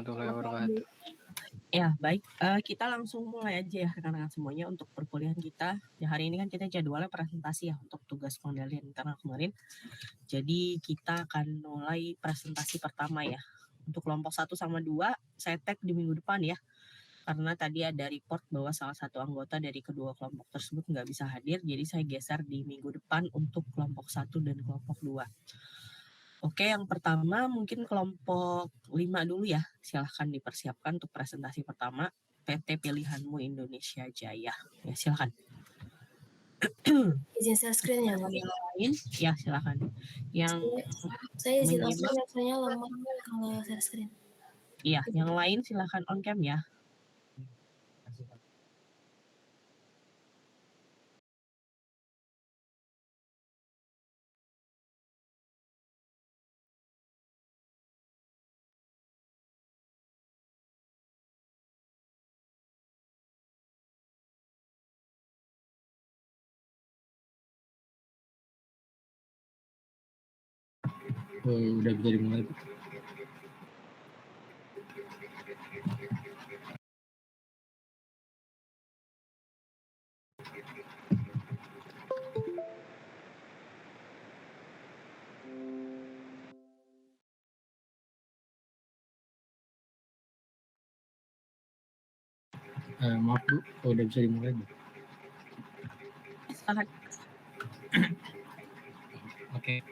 warahmatullahi wabarakatuh. Ya, baik. Kita langsung mulai aja ya rekan-rekan semuanya untuk perkuliahan kita. Ya, hari ini kan kita jadwalnya presentasi ya untuk tugas pengendalian internal kemarin. Jadi kita akan mulai presentasi pertama ya. Untuk kelompok 1 sama 2, saya tag di minggu depan ya. Karena tadi ada report bahwa salah satu anggota dari kedua kelompok tersebut nggak bisa hadir, jadi saya geser di minggu depan untuk kelompok 1 dan kelompok 2. Oke, yang pertama mungkin kelompok 5 dulu ya. Silahkan dipersiapkan untuk presentasi pertama. PT Pilihanmu Indonesia Jaya. Ya, silahkan. Izin share screen ya, Pak. Yang lain, ya silahkan. Yang saya izin menyimak, off soalnya lama kalau share screen. iya, yang lain silahkan on cam ya. Udah bisa dimulai. Maaf Bu, udah bisa dimulai Bu? Silahkan. Oke.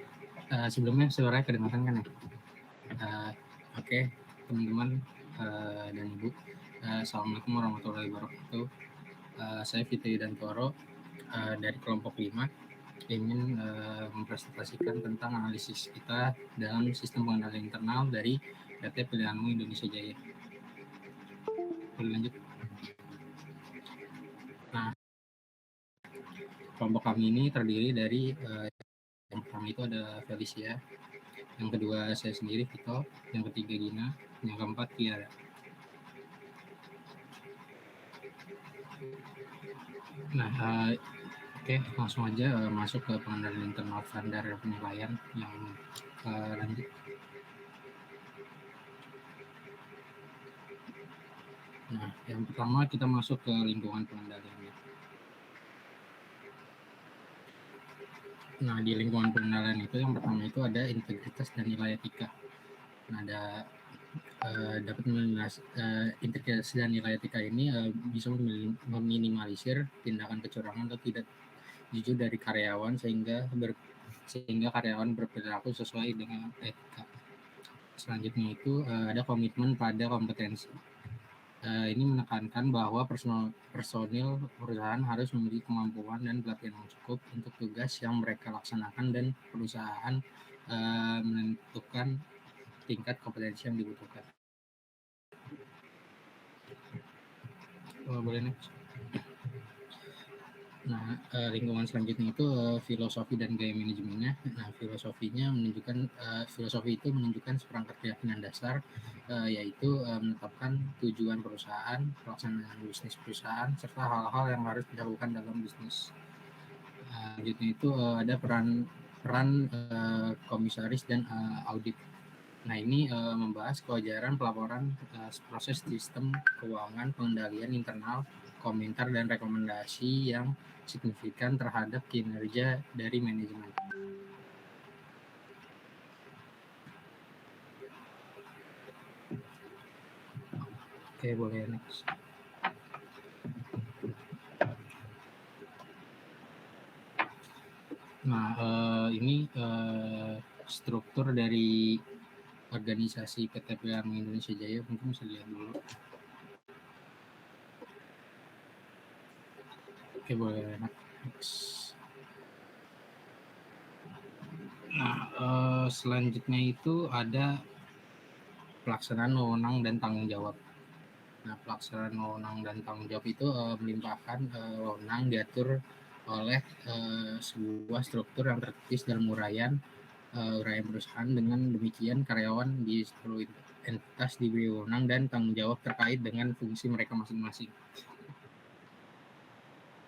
Sebelumnya suaranya kedengaran kan ya? Oke, teman-teman dan Ibu, Assalamualaikum warahmatullahi wabarakatuh. Saya Fitri Dantoro dari kelompok 5 ingin mempresentasikan tentang analisis kita dalam sistem pengendalian internal dari PT Pilihanmu Indonesia Jaya. Boleh lanjut? Nah, kelompok kami ini terdiri dari yang pertama itu ada Felicia, yang kedua saya sendiri Vito, yang ketiga Gina, yang keempat Kiara. Nah, oke, langsung aja masuk ke pengendalian internal standar penilaian yang lanjut. Nah, yang pertama kita masuk ke lingkungan pengendaliannya. Nah, di lingkungan pengendalian itu yang pertama itu ada integritas dan nilai etika. Nah, ada dapat integritas dan nilai etika ini bisa meminimalisir tindakan kecurangan atau tidak jujur dari karyawan sehingga karyawan berperilaku sesuai dengan etika. Selanjutnya itu ada komitmen pada kompetensi. Ini menekankan bahwa personil perusahaan harus memiliki kemampuan dan pelatihan yang cukup untuk tugas yang mereka laksanakan dan perusahaan menentukan tingkat kompetensi yang dibutuhkan. Boleh next. Nah, lingkungan selanjutnya itu filosofi dan gaya manajemennya. Nah, filosofi itu menunjukkan seperangkat keyakinan dasar, yaitu menetapkan tujuan perusahaan, pelaksanaan bisnis perusahaan, serta hal-hal yang harus dilakukan dalam bisnis. Selanjutnya itu ada peran komisaris dan audit. Nah, ini membahas kewajaran pelaporan proses sistem keuangan, pengendalian internal, komentar dan rekomendasi yang signifikan terhadap kinerja dari manajemen. Oke, boleh next. Nah, ini struktur dari organisasi PT Pilihanmu Indonesia Jaya, mungkin bisa dilihat dulu. Oke, boleh next. Nah, selanjutnya itu ada pelaksanaan wewenang dan tanggung jawab. Nah, pelaksanaan wewenang dan tanggung jawab itu melimpahkan wewenang diatur oleh sebuah struktur yang tertulis dalam uraian perusahaan. Dengan demikian karyawan di seluruh entitas diberi wewenang dan tanggung jawab terkait dengan fungsi mereka masing-masing.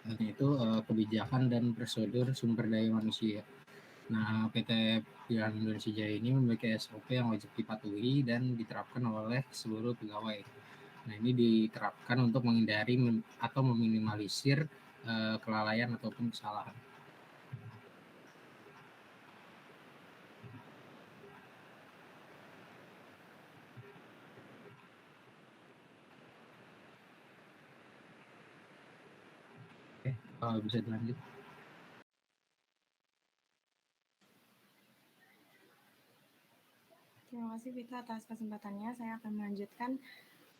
Dan itu kebijakan dan prosedur sumber daya manusia. Nah, PT Pilihan Indonesia Jaya ini memiliki SOP yang wajib dipatuhi dan diterapkan oleh seluruh pegawai. Nah, ini diterapkan untuk menghindari atau meminimalisir kelalaian ataupun kesalahan. Oke, bisa dilanjut. Terima kasih Vita atas kesempatannya. Saya akan melanjutkan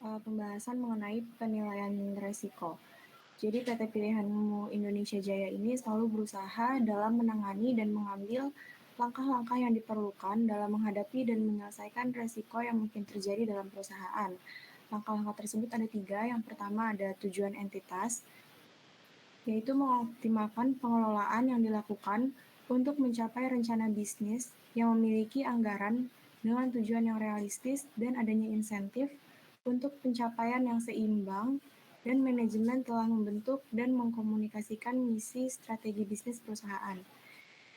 pembahasan mengenai penilaian resiko. Jadi PT Pilihanmu Indonesia Jaya ini selalu berusaha dalam menangani dan mengambil langkah-langkah yang diperlukan dalam menghadapi dan menyelesaikan resiko yang mungkin terjadi dalam perusahaan. Langkah-langkah tersebut ada 3. Yang pertama ada tujuan entitas, yaitu mengoptimalkan pengelolaan yang dilakukan untuk mencapai rencana bisnis yang memiliki anggaran dengan tujuan yang realistis dan adanya insentif untuk pencapaian yang seimbang, dan manajemen telah membentuk dan mengkomunikasikan misi strategi bisnis perusahaan.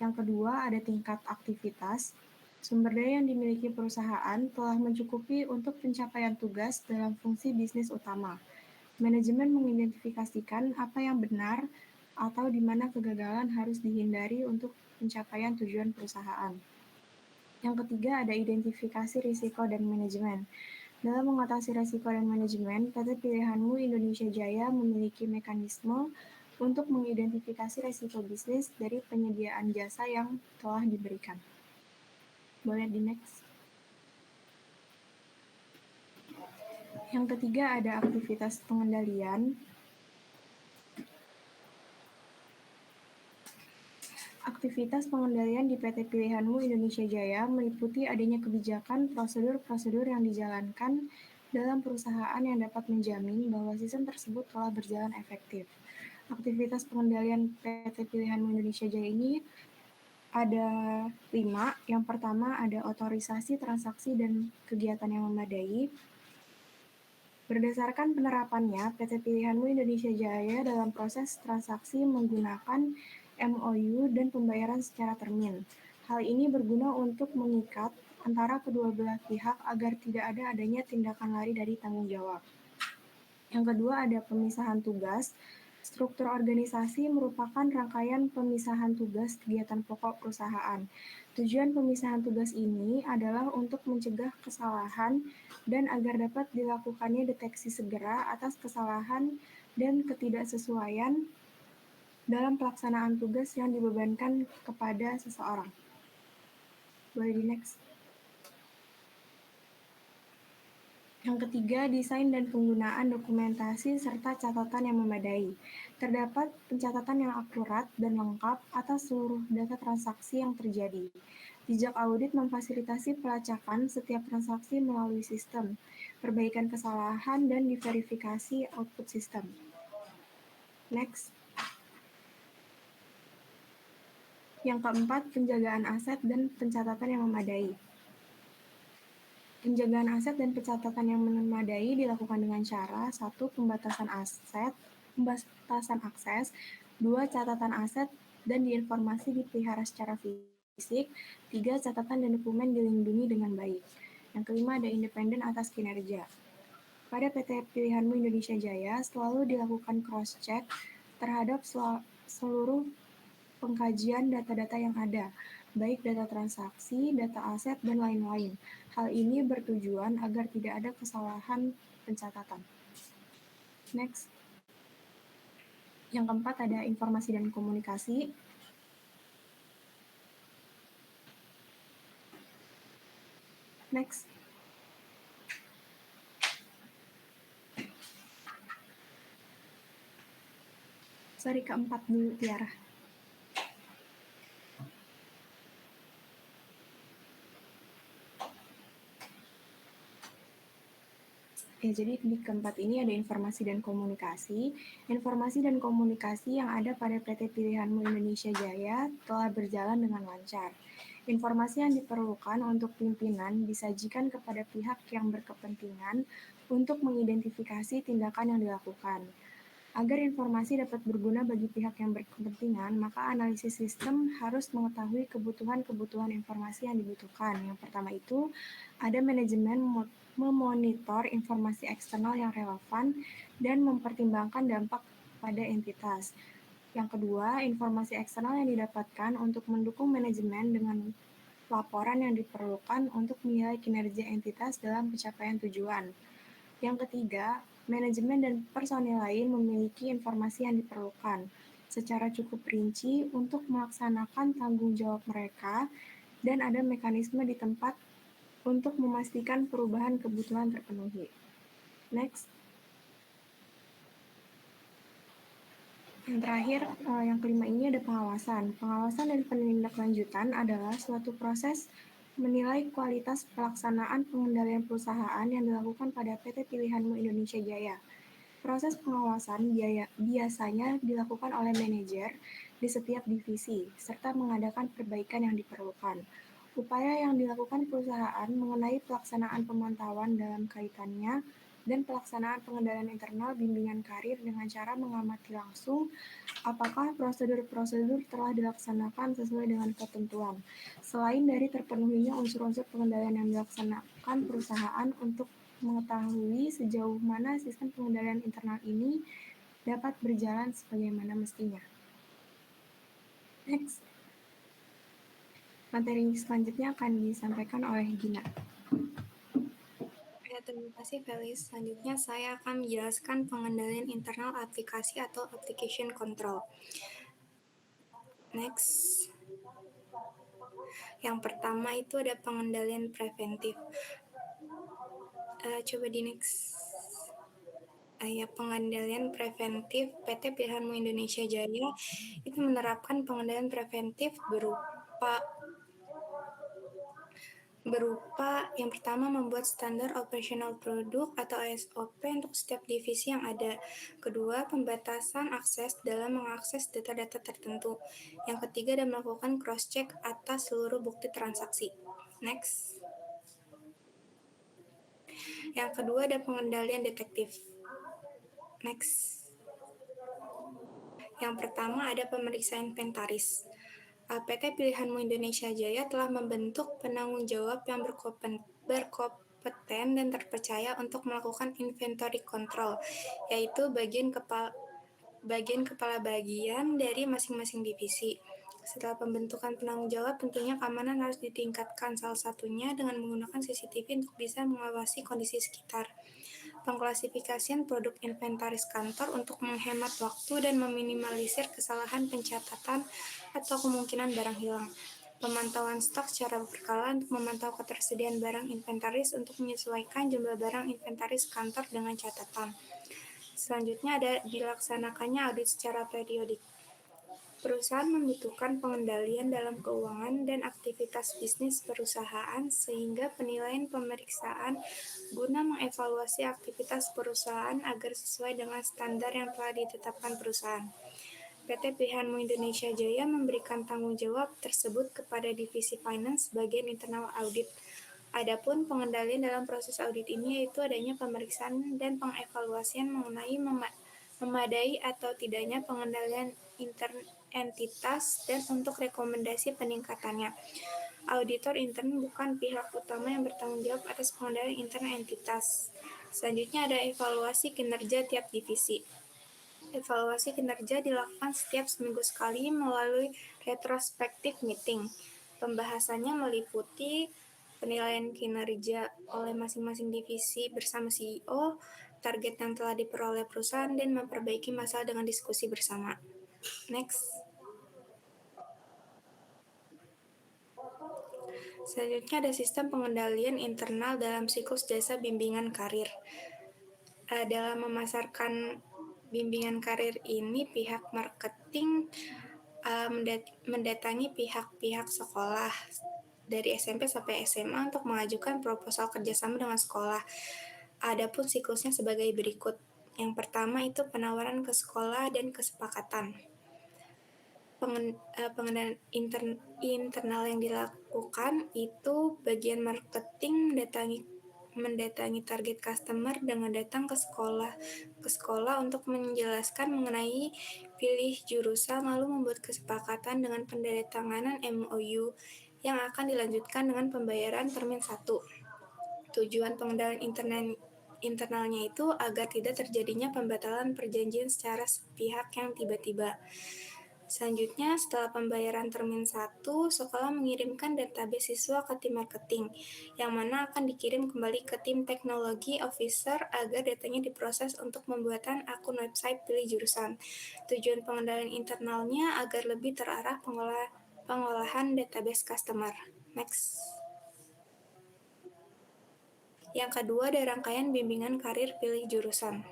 Yang kedua ada tingkat aktivitas. Sumber daya yang dimiliki perusahaan telah mencukupi untuk pencapaian tugas dalam fungsi bisnis utama. Manajemen mengidentifikasikan apa yang benar atau di mana kegagalan harus dihindari untuk pencapaian tujuan perusahaan. Yang ketiga ada identifikasi risiko dan manajemen. Dalam mengatasi risiko dan manajemen, PT Pilihanmu Indonesia Jaya memiliki mekanisme untuk mengidentifikasi risiko bisnis dari penyediaan jasa yang telah diberikan. Boleh di next. Yang ketiga ada aktivitas pengendalian. Aktivitas pengendalian di PT Pilihanmu Indonesia Jaya meliputi adanya kebijakan, prosedur-prosedur yang dijalankan dalam perusahaan yang dapat menjamin bahwa sistem tersebut telah berjalan efektif. Aktivitas pengendalian PT Pilihanmu Indonesia Jaya ini ada 5. Yang pertama ada otorisasi transaksi dan kegiatan yang memadai. Berdasarkan penerapannya, PT Pilihanmu Indonesia Jaya dalam proses transaksi menggunakan MOU dan pembayaran secara termin. Hal ini berguna untuk mengikat antara kedua belah pihak agar tidak ada adanya tindakan lari dari tanggung jawab. Yang kedua ada pemisahan tugas. Struktur organisasi merupakan rangkaian pemisahan tugas kegiatan pokok perusahaan. Tujuan pemisahan tugas ini adalah untuk mencegah kesalahan dan agar dapat dilakukannya deteksi segera atas kesalahan dan ketidaksesuaian dalam pelaksanaan tugas yang dibebankan kepada seseorang. Boleh di next. Yang ketiga, desain dan penggunaan dokumentasi serta catatan yang memadai. Terdapat pencatatan yang akurat dan lengkap atas seluruh data transaksi yang terjadi. Jejak audit memfasilitasi pelacakan setiap transaksi melalui sistem, perbaikan kesalahan, dan diverifikasi output sistem. Next. Yang keempat, penjagaan aset dan pencatatan yang memadai. Penjagaan aset dan pencatatan yang memadai dilakukan dengan cara 1. Pembatasan akses, 2. Catatan aset dan informasi dipelihara secara fisik, 3. Catatan dan dokumen dilindungi dengan baik. Yang kelima ada independen atas kinerja. Pada PT Pilihanmu Indonesia Jaya selalu dilakukan cross-check terhadap seluruh pengkajian data-data yang ada, baik data transaksi, data aset, dan lain-lain. Hal ini bertujuan agar tidak ada kesalahan pencatatan. Next. Yang keempat ada informasi dan komunikasi. Next. Sorry, keempat dulu, Tiara. Jadi di keempat ini ada informasi dan komunikasi. Informasi dan komunikasi yang ada pada PT Pilihanmu Indonesia Jaya telah berjalan dengan lancar. Informasi yang diperlukan untuk pimpinan disajikan kepada pihak yang berkepentingan untuk mengidentifikasi tindakan yang dilakukan. Agar informasi dapat berguna bagi pihak yang berkepentingan, maka analisis sistem harus mengetahui kebutuhan-kebutuhan informasi yang dibutuhkan. Yang pertama itu, ada manajemen memonitor informasi eksternal yang relevan dan mempertimbangkan dampak pada entitas. Yang kedua, informasi eksternal yang didapatkan untuk mendukung manajemen dengan laporan yang diperlukan untuk menilai kinerja entitas dalam pencapaian tujuan. Yang ketiga, manajemen dan personil lain memiliki informasi yang diperlukan secara cukup rinci untuk melaksanakan tanggung jawab mereka dan ada mekanisme di tempat untuk memastikan perubahan kebutuhan terpenuhi. Next. Yang terakhir, yang kelima ini ada pengawasan. Pengawasan dan penindaklanjutan adalah suatu proses menilai kualitas pelaksanaan pengendalian perusahaan yang dilakukan pada PT Pilihanmu Indonesia Jaya. Proses pengawasan biasanya dilakukan oleh manajer di setiap divisi, serta mengadakan perbaikan yang diperlukan. Upaya yang dilakukan perusahaan mengenai pelaksanaan pemantauan dalam kaitannya dan pelaksanaan pengendalian internal bimbingan karir dengan cara mengamati langsung apakah prosedur-prosedur telah dilaksanakan sesuai dengan ketentuan. Selain dari terpenuhinya unsur-unsur pengendalian yang dilaksanakan perusahaan untuk mengetahui sejauh mana sistem pengendalian internal ini dapat berjalan sebagaimana mestinya. Next. Materi selanjutnya akan disampaikan oleh Gina. Terima kasih Felis. Selanjutnya saya akan menjelaskan pengendalian internal aplikasi atau application control. Next. Yang pertama itu ada pengendalian preventif. Coba di next. Pengendalian preventif PT Pilihanmu Indonesia Jaya itu menerapkan pengendalian preventif berupa yang pertama membuat standar operasional produk atau SOP untuk setiap divisi yang ada. Kedua, pembatasan akses dalam mengakses data-data tertentu. Yang ketiga, dan melakukan cross-check atas seluruh bukti transaksi. Next. Yang kedua, ada pengendalian detektif. Next. Yang pertama, ada pemeriksa inventaris. PT Pilihanmu Indonesia Jaya telah membentuk penanggung jawab yang berkompeten dan terpercaya untuk melakukan inventory control, yaitu bagian kepala bagian dari masing-masing divisi. Setelah pembentukan penanggung jawab, tentunya keamanan harus ditingkatkan, salah satunya dengan menggunakan CCTV untuk bisa mengawasi kondisi sekitar. Pengklasifikasian produk inventaris kantor untuk menghemat waktu dan meminimalisir kesalahan pencatatan atau kemungkinan barang hilang. Pemantauan stok secara berkala untuk memantau ketersediaan barang inventaris untuk menyesuaikan jumlah barang inventaris kantor dengan catatan. Selanjutnya ada dilaksanakannya audit secara periodik. Perusahaan membutuhkan pengendalian dalam keuangan dan aktivitas bisnis perusahaan sehingga penilaian pemeriksaan guna mengevaluasi aktivitas perusahaan agar sesuai dengan standar yang telah ditetapkan perusahaan. PT Pilihanmu Indonesia Jaya memberikan tanggung jawab tersebut kepada Divisi Finance bagian internal audit. Adapun pengendalian dalam proses audit ini yaitu adanya pemeriksaan dan pengevaluasian mengenai memadai atau tidaknya pengendalian entitas dan untuk rekomendasi peningkatannya. Auditor intern bukan pihak utama yang bertanggung jawab atas pengendalian intern entitas. Selanjutnya ada evaluasi kinerja tiap divisi. Evaluasi kinerja dilakukan setiap seminggu sekali melalui retrospective meeting. Pembahasannya meliputi penilaian kinerja oleh masing-masing divisi bersama CEO, target yang telah diperoleh perusahaan, dan memperbaiki masalah dengan diskusi bersama. Next. Selanjutnya ada sistem pengendalian internal dalam siklus jasa bimbingan karir. Dalam memasarkan bimbingan karir ini, pihak marketing mendatangi pihak-pihak sekolah dari SMP sampai SMA untuk mengajukan proposal kerjasama dengan sekolah. Adapun siklusnya sebagai berikut. Yang pertama itu penawaran ke sekolah dan kesepakatan. Pengendalian internal yang dilakukan itu bagian marketing mendatangi target customer dengan datang ke sekolah untuk menjelaskan mengenai pilih jurusan, lalu membuat kesepakatan dengan penandatanganan MOU yang akan dilanjutkan dengan pembayaran termin 1. Tujuan pengendalian internalnya itu agar tidak terjadinya pembatalan perjanjian secara sepihak yang tiba-tiba. Selanjutnya, setelah pembayaran termin 1, sekolah mengirimkan database siswa ke tim marketing, yang mana akan dikirim kembali ke tim teknologi officer agar datanya diproses untuk pembuatan akun website pilih jurusan. Tujuan pengendalian internalnya agar lebih terarah pengolahan database customer. Next. Yang kedua, ada rangkaian bimbingan karir pilih jurusan.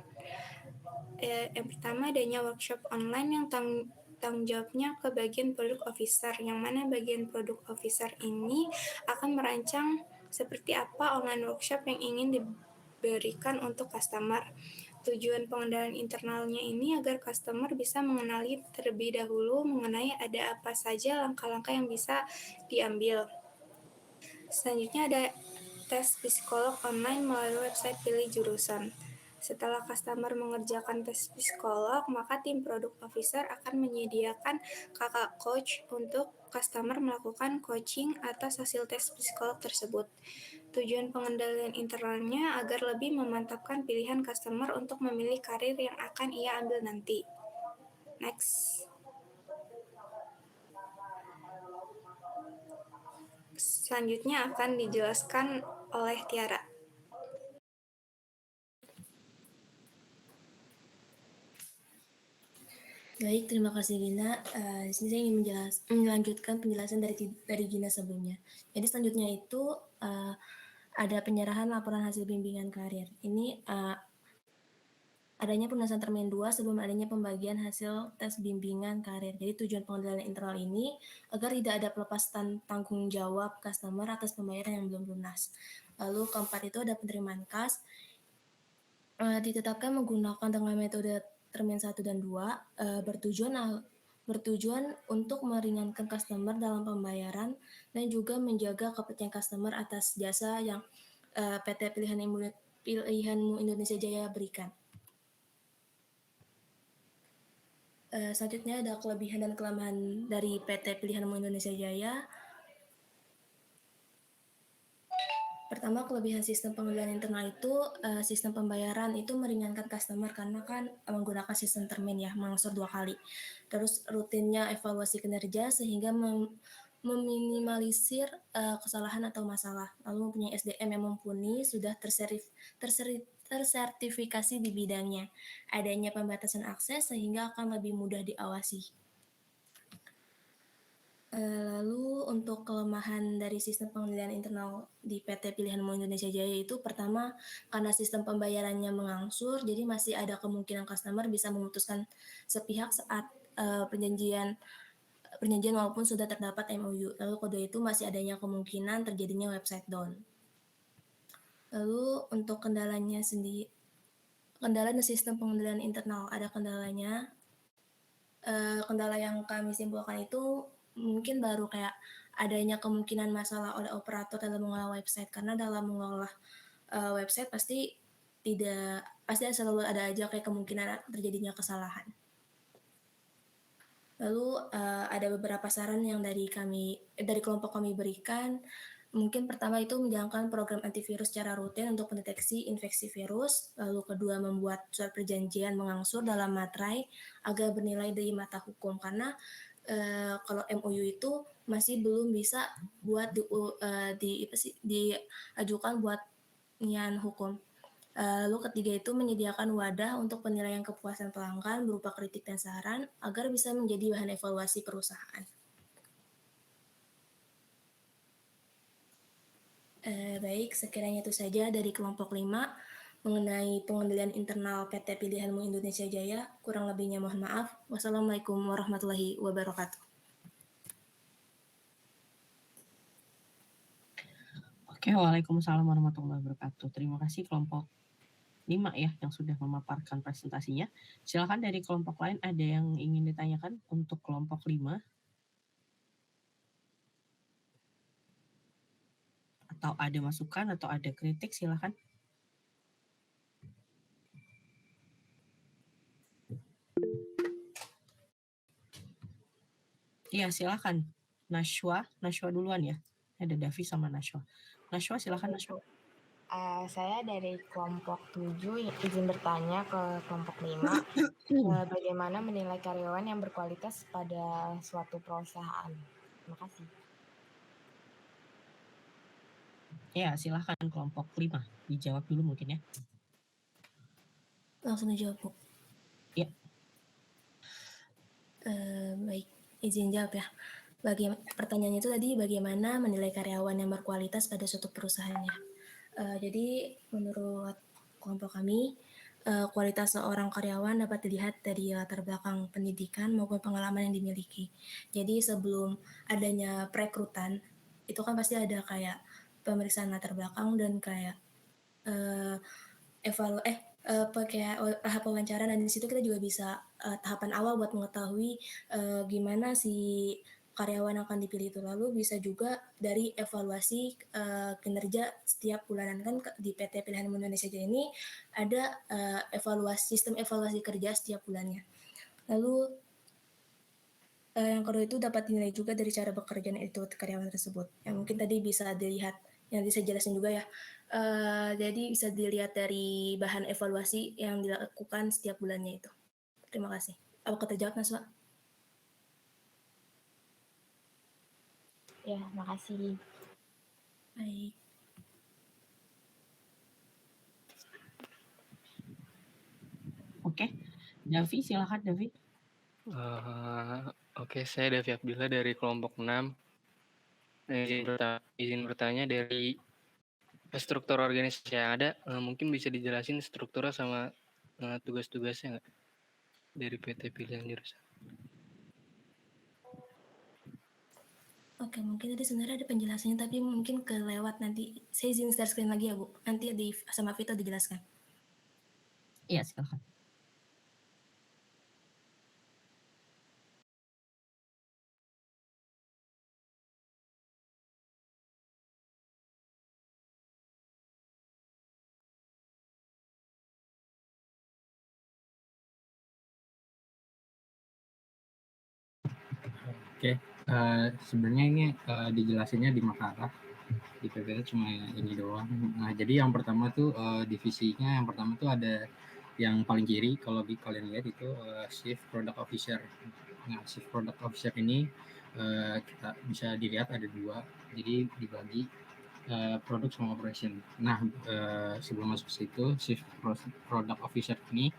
Yang pertama, adanya workshop online yang tanggung jawabnya ke bagian product officer, yang mana bagian product officer ini akan merancang seperti apa online workshop yang ingin diberikan untuk customer. Tujuan pengendalian internalnya ini agar customer bisa mengenali terlebih dahulu mengenai ada apa saja langkah-langkah yang bisa diambil. Selanjutnya ada tes psikolog online melalui website pilih jurusan. Setelah customer mengerjakan tes psikolog, maka tim product officer akan menyediakan kakak coach untuk customer melakukan coaching atas hasil tes psikolog tersebut. Tujuan pengendalian internalnya agar lebih memantapkan pilihan customer untuk memilih karir yang akan ia ambil nanti. Next. Selanjutnya akan dijelaskan oleh Tiara. Baik, terima kasih Gina. Di sini saya ingin melanjutkan penjelasan dari Gina sebelumnya. Jadi selanjutnya itu ada penyerahan laporan hasil bimbingan karir. Ini adanya penulisan termin 2 sebelum adanya pembagian hasil tes bimbingan karir. Jadi tujuan pengendalian internal ini agar tidak ada pelepasan tanggung jawab customer atas pembayaran yang belum lunas. Lalu keempat itu ada penerimaan kas. Ditetapkan menggunakan dengan metode termin 1 dan 2 bertujuan untuk meringankan customer dalam pembayaran dan juga menjaga kepercayaan customer atas jasa yang PT Pilihanmu Indonesia Jaya berikan. Selanjutnya ada kelebihan dan kelemahan dari PT Pilihanmu Indonesia Jaya. Pertama, kelebihan sistem pengendalian internal itu sistem pembayaran itu meringankan customer karena kan menggunakan sistem termin ya, mengangsur 2 kali. Terus rutinnya evaluasi kinerja sehingga meminimalisir kesalahan atau masalah. Lalu mempunyai SDM yang mumpuni, sudah tersertifikasi di bidangnya. Adanya pembatasan akses sehingga akan lebih mudah diawasi. Lalu untuk kelemahan dari sistem pengendalian internal di PT Pilihanmu Indonesia Jaya itu pertama, karena sistem pembayarannya mengangsur, jadi masih ada kemungkinan customer bisa memutuskan sepihak saat perjanjian walaupun sudah terdapat MOU. Lalu kedua itu masih adanya kemungkinan terjadinya website down. Lalu untuk kendalanya sendiri, kendala dan sistem pengendalian internal ada kendalanya. Kendala yang kami simpulkan itu mungkin baru kayak adanya kemungkinan masalah oleh operator dalam mengolah website, karena dalam mengolah website pasti selalu ada aja kayak kemungkinan terjadinya kesalahan. Lalu ada beberapa saran yang dari kelompok kami berikan. Mungkin pertama itu menjalankan program antivirus secara rutin untuk mendeteksi infeksi virus. Lalu kedua, membuat surat perjanjian mengangsur dalam materai agar bernilai di mata hukum. Karena kalau MOU itu masih belum bisa buat diajukan buat nian hukum. Lalu ketiga itu menyediakan wadah untuk penilaian kepuasan pelanggan berupa kritik dan saran agar bisa menjadi bahan evaluasi perusahaan. Baik, sekiranya itu saja dari kelompok 5 mengenai pengendalian internal PT Pilihanmu Indonesia Jaya. Kurang lebihnya mohon maaf. Wassalamualaikum warahmatullahi wabarakatuh. Oke, waalaikumsalam warahmatullahi wabarakatuh. Terima kasih kelompok 5 ya yang sudah memaparkan presentasinya. Silakan dari kelompok lain ada yang ingin ditanyakan untuk kelompok 5? atau ada masukan atau ada kritik, silakan. Iya, silakan. Nashwa duluan ya. Ada Davi sama Nashwa. Nashwa, silakan Nashwa. Saya dari kelompok 7 izin bertanya ke kelompok 5. Bagaimana menilai karyawan yang berkualitas pada suatu perusahaan? Terima kasih. Ya, silakan kelompok 5. Dijawab dulu mungkin ya. Langsung dijawab, Bu. Iya. Baik, izin jawab ya. Pertanyaannya itu tadi bagaimana menilai karyawan yang berkualitas pada suatu perusahaannya. Jadi menurut kelompok kami, kualitas seorang karyawan dapat dilihat dari latar belakang pendidikan maupun pengalaman yang dimiliki. Jadi sebelum adanya perekrutan, itu kan pasti ada kayak pemeriksaan latar belakang dan kayak tahap wawancara, dan di situ kita juga bisa tahapan awal buat mengetahui gimana si karyawan yang akan dipilih itu. Lalu bisa juga dari evaluasi kinerja setiap bulanan. Kan di PT Pilihan Indonesia Jaya ini ada sistem evaluasi kerja setiap bulannya. Lalu yang kedua itu dapat dinilai juga dari cara bekerja itu karyawan tersebut. Yang mungkin tadi bisa dilihat, yang bisa jelasin juga ya. Jadi bisa dilihat dari bahan evaluasi yang dilakukan setiap bulannya itu. Terima kasih. Apakah terjawab, Naswa? Ya, makasih. Baik. Oke. Davi, silakan Davi. Oke, saya Davi Abdillah dari kelompok 6. Izin bertanya dari struktur organisasi yang ada, mungkin bisa dijelasin strukturnya sama tugas-tugasnya nggak dari PT Pilihan Jurusan? Oke, mungkin tadi sebenarnya ada penjelasannya, tapi mungkin kelewat nanti. Saya izin share screen lagi ya, Bu. Nanti sama Vito dijelaskan. Iya, silakan. Oke, sebenarnya ini dijelasinnya di makalah di PPT cuma ini doang. Nah, jadi yang pertama tuh divisinya, yang pertama tuh ada yang paling kiri, kalau kalian lihat itu Chief Product Officer. Nah, Chief Product Officer ini kita bisa dilihat ada dua, jadi dibagi produk sama operation. Nah, sebelum masuk ke situ, Chief Product Officer ini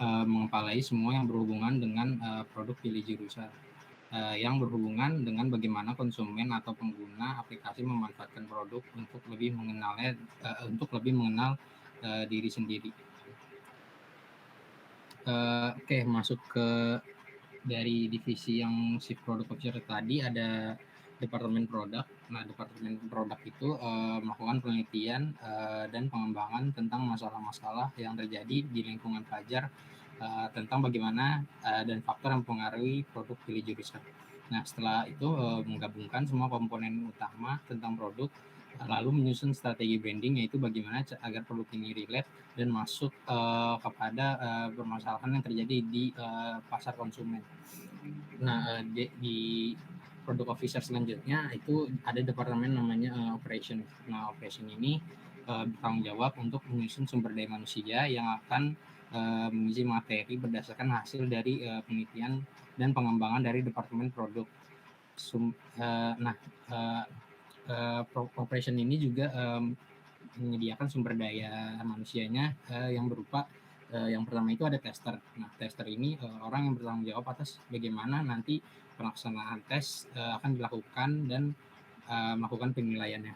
mengepalai semua yang berhubungan dengan produk pilih jurusan. Yang berhubungan dengan bagaimana konsumen atau pengguna aplikasi memanfaatkan produk untuk lebih mengenal diri sendiri. Oke, masuk ke dari divisi yang Chief Product Officer tadi ada Departemen Produk. Nah, Departemen Produk itu melakukan penelitian dan pengembangan tentang masalah-masalah yang terjadi di lingkungan pelajar tentang bagaimana dan faktor yang mempengaruhi produk pilih jurusan. Nah, setelah itu menggabungkan semua komponen utama tentang produk, lalu menyusun strategi branding, yaitu bagaimana agar produk ini relate dan masuk kepada permasalahan yang terjadi di pasar konsumen. Nah, di product officer selanjutnya itu ada departemen namanya operation. Nah, operation ini bertanggung jawab untuk menyusun sumber daya manusia yang akan mengisi materi berdasarkan hasil dari penelitian dan pengembangan dari departemen produk. Operation ini juga menyediakan sumber daya manusianya yang berupa yang pertama itu ada tester. Nah, tester ini orang yang bertanggung jawab atas bagaimana nanti pelaksanaan tes akan dilakukan dan melakukan penilaiannya.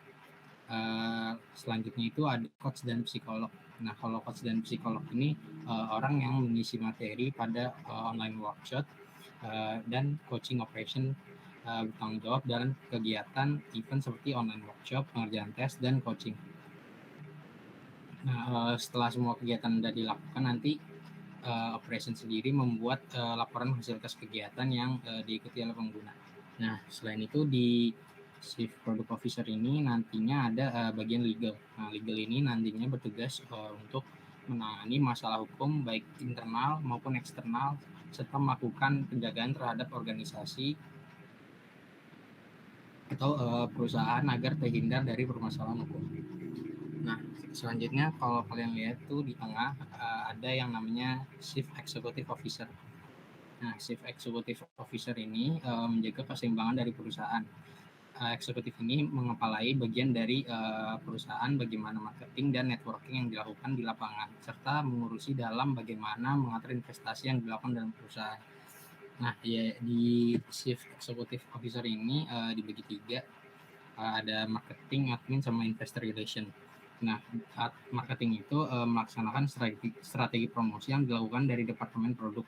Selanjutnya itu ada coach dan psikolog. Nah, kalau coach dan psikolog ini orang yang mengisi materi pada online workshop dan coaching operation bertanggung jawab dalam kegiatan event seperti online workshop, pengerjaan tes, dan coaching. Nah, setelah semua kegiatan sudah dilakukan, nanti operation sendiri membuat laporan hasil tes kegiatan yang diikuti oleh pengguna. Nah, selain itu di Chief Product Officer ini nantinya ada bagian legal. Nah, legal ini nantinya bertugas untuk menangani masalah hukum baik internal maupun eksternal serta melakukan penjagaan terhadap organisasi atau perusahaan agar terhindar dari permasalahan hukum. Nah, selanjutnya kalau kalian lihat tuh di tengah ada yang namanya Chief Executive Officer. Nah, Chief Executive Officer ini menjaga keseimbangan dari perusahaan. Eksekutif ini mengepalai bagian dari perusahaan bagaimana marketing dan networking yang dilakukan di lapangan, serta mengurusi dalam bagaimana mengatur investasi yang dilakukan dalam perusahaan. Nah, ya, di Chief Executive Officer ini dibagi 3, ada marketing, admin, sama investor relation. Nah, marketing itu melaksanakan strategi promosi yang dilakukan dari departemen produk.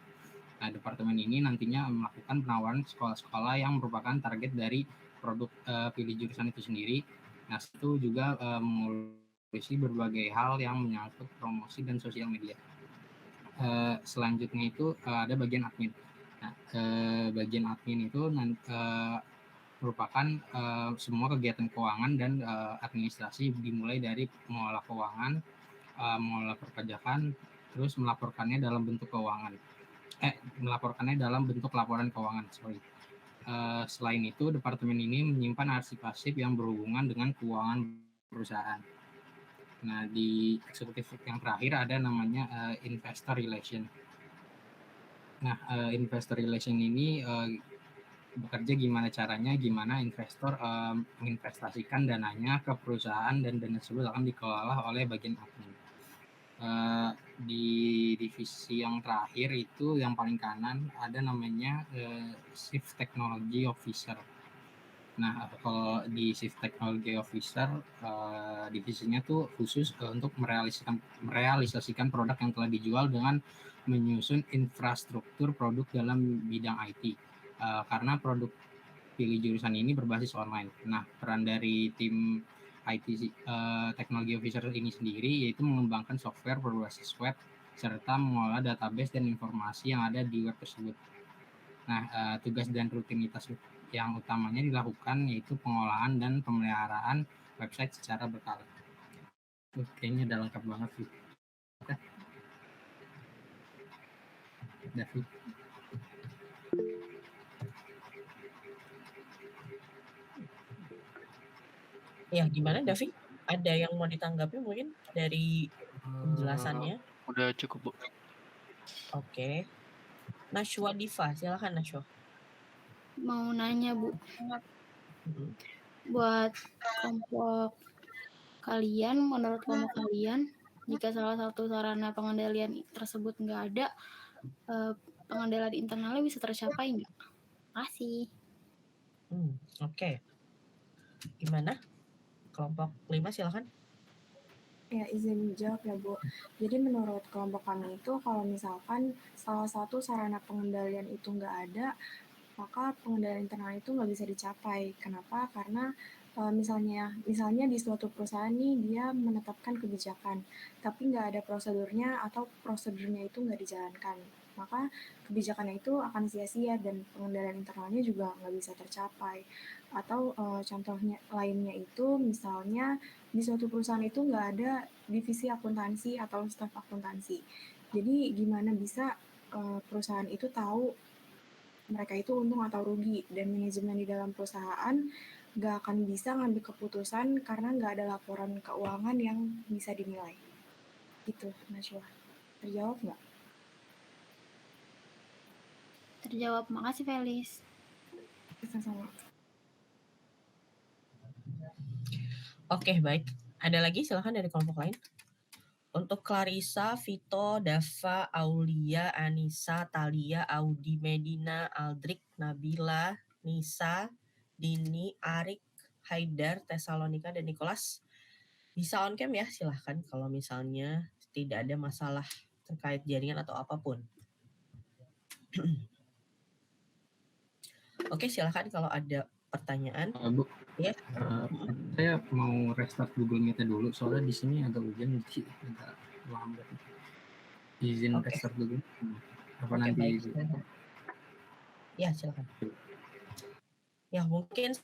Nah, departemen ini nantinya melakukan penawaran sekolah-sekolah yang merupakan target dari produk pilih jurusan itu sendiri. Nah, itu juga mengurusi berbagai hal yang menyangkut promosi dan sosial media. Selanjutnya itu ada bagian admin. Nah, bagian admin itu merupakan semua kegiatan keuangan dan administrasi dimulai dari mengolah keuangan, mengolah perpajakan, terus melaporkannya dalam bentuk keuangan. Melaporkannya dalam bentuk laporan keuangan. Selain itu, departemen ini menyimpan arsip-arsip yang berhubungan dengan keuangan perusahaan. Nah, di eksekutif yang terakhir ada namanya investor relation. Nah, investor relation ini bekerja gimana caranya, gimana investor menginvestasikan dananya ke perusahaan dan dana tersebut akan dikelola oleh bagian admin. Di divisi yang terakhir itu yang paling kanan ada namanya Chief Technology Officer. Nah, kalau di Chief Technology Officer divisinya tuh khusus untuk merealisasikan produk yang telah dijual dengan menyusun infrastruktur produk dalam bidang IT. Karena produk pilih jurusan ini berbasis online. Nah, peran dari tim IT Technology Officer ini sendiri yaitu mengembangkan software berbasis web serta mengolah database dan informasi yang ada di web tersebut. Nah, tugas dan rutinitas yang utamanya dilakukan yaitu pengolahan dan pemeliharaan website secara berkala. Kayaknya udah lengkap banget sih. David. Ya, gimana Davi? Ada yang mau ditanggapi mungkin dari penjelasannya? Udah cukup, Bu. Oke. Nashwa Diva, silakan Nashwa. Mau nanya, Bu. Mhm. Buat kelompok kalian, menurut kelompok kalian, jika salah satu sarana pengendalian tersebut nggak ada, pengendalian internalnya bisa tercapai nggak? Makasih. Oke. Gimana? Kelompok 5 silakan. Ya, izin jawab ya, Bu. Jadi menurut kelompok kami itu kalau misalkan salah satu sarana pengendalian itu nggak ada, maka pengendalian internal itu nggak bisa dicapai. Kenapa? Karena misalnya di suatu perusahaan nih dia menetapkan kebijakan, tapi nggak ada prosedurnya atau prosedurnya itu nggak dijalankan. Maka kebijakannya itu akan sia-sia dan pengendalian internalnya juga nggak bisa tercapai. Atau contohnya lainnya itu misalnya di suatu perusahaan itu nggak ada divisi akuntansi atau staf akuntansi. Jadi gimana bisa perusahaan itu tahu mereka itu untung atau rugi, dan manajemen di dalam perusahaan nggak akan bisa ngambil keputusan karena nggak ada laporan keuangan yang bisa dinilai. Gitu, Najwa. Terjawab nggak? Terjawab. Makasih, Felis. Sama-sama. Oke, baik. Ada lagi silakan dari kelompok lain. Untuk Clarissa, Vito, Dava, Aulia, Anissa, Talia, Audi, Medina, Aldrik, Nabila, Nisa, Dini, Arik, Haidar, Tesalonika, dan Nicholas. Bisa on cam ya, silahkan kalau misalnya tidak ada masalah terkait jaringan atau apapun. Oke, silahkan kalau ada pertanyaan. Bu, Ya. saya mau restart Google Meet dulu soalnya di sini agak hujan jadi agak lambat. Izin restart dulu. Apa nanti? Baik. Ya, silakan. Ya, mungkin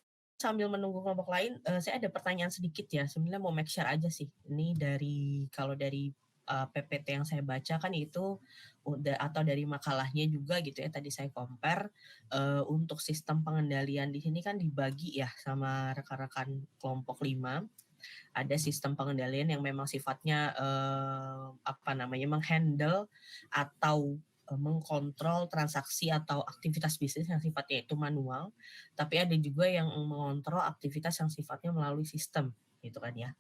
sambil menunggu kelompok lain, saya ada pertanyaan sedikit ya, sebenarnya mau make share aja sih. Ini kalau dari PPT yang saya baca kan itu atau dari makalahnya juga gitu ya, tadi saya compare, untuk sistem pengendalian di sini kan dibagi ya sama rekan-rekan kelompok 5. Ada sistem pengendalian yang memang sifatnya menghandle atau mengkontrol transaksi atau aktivitas bisnis yang sifatnya itu manual, tapi ada juga yang mengontrol aktivitas yang sifatnya melalui sistem, gitu kan ya.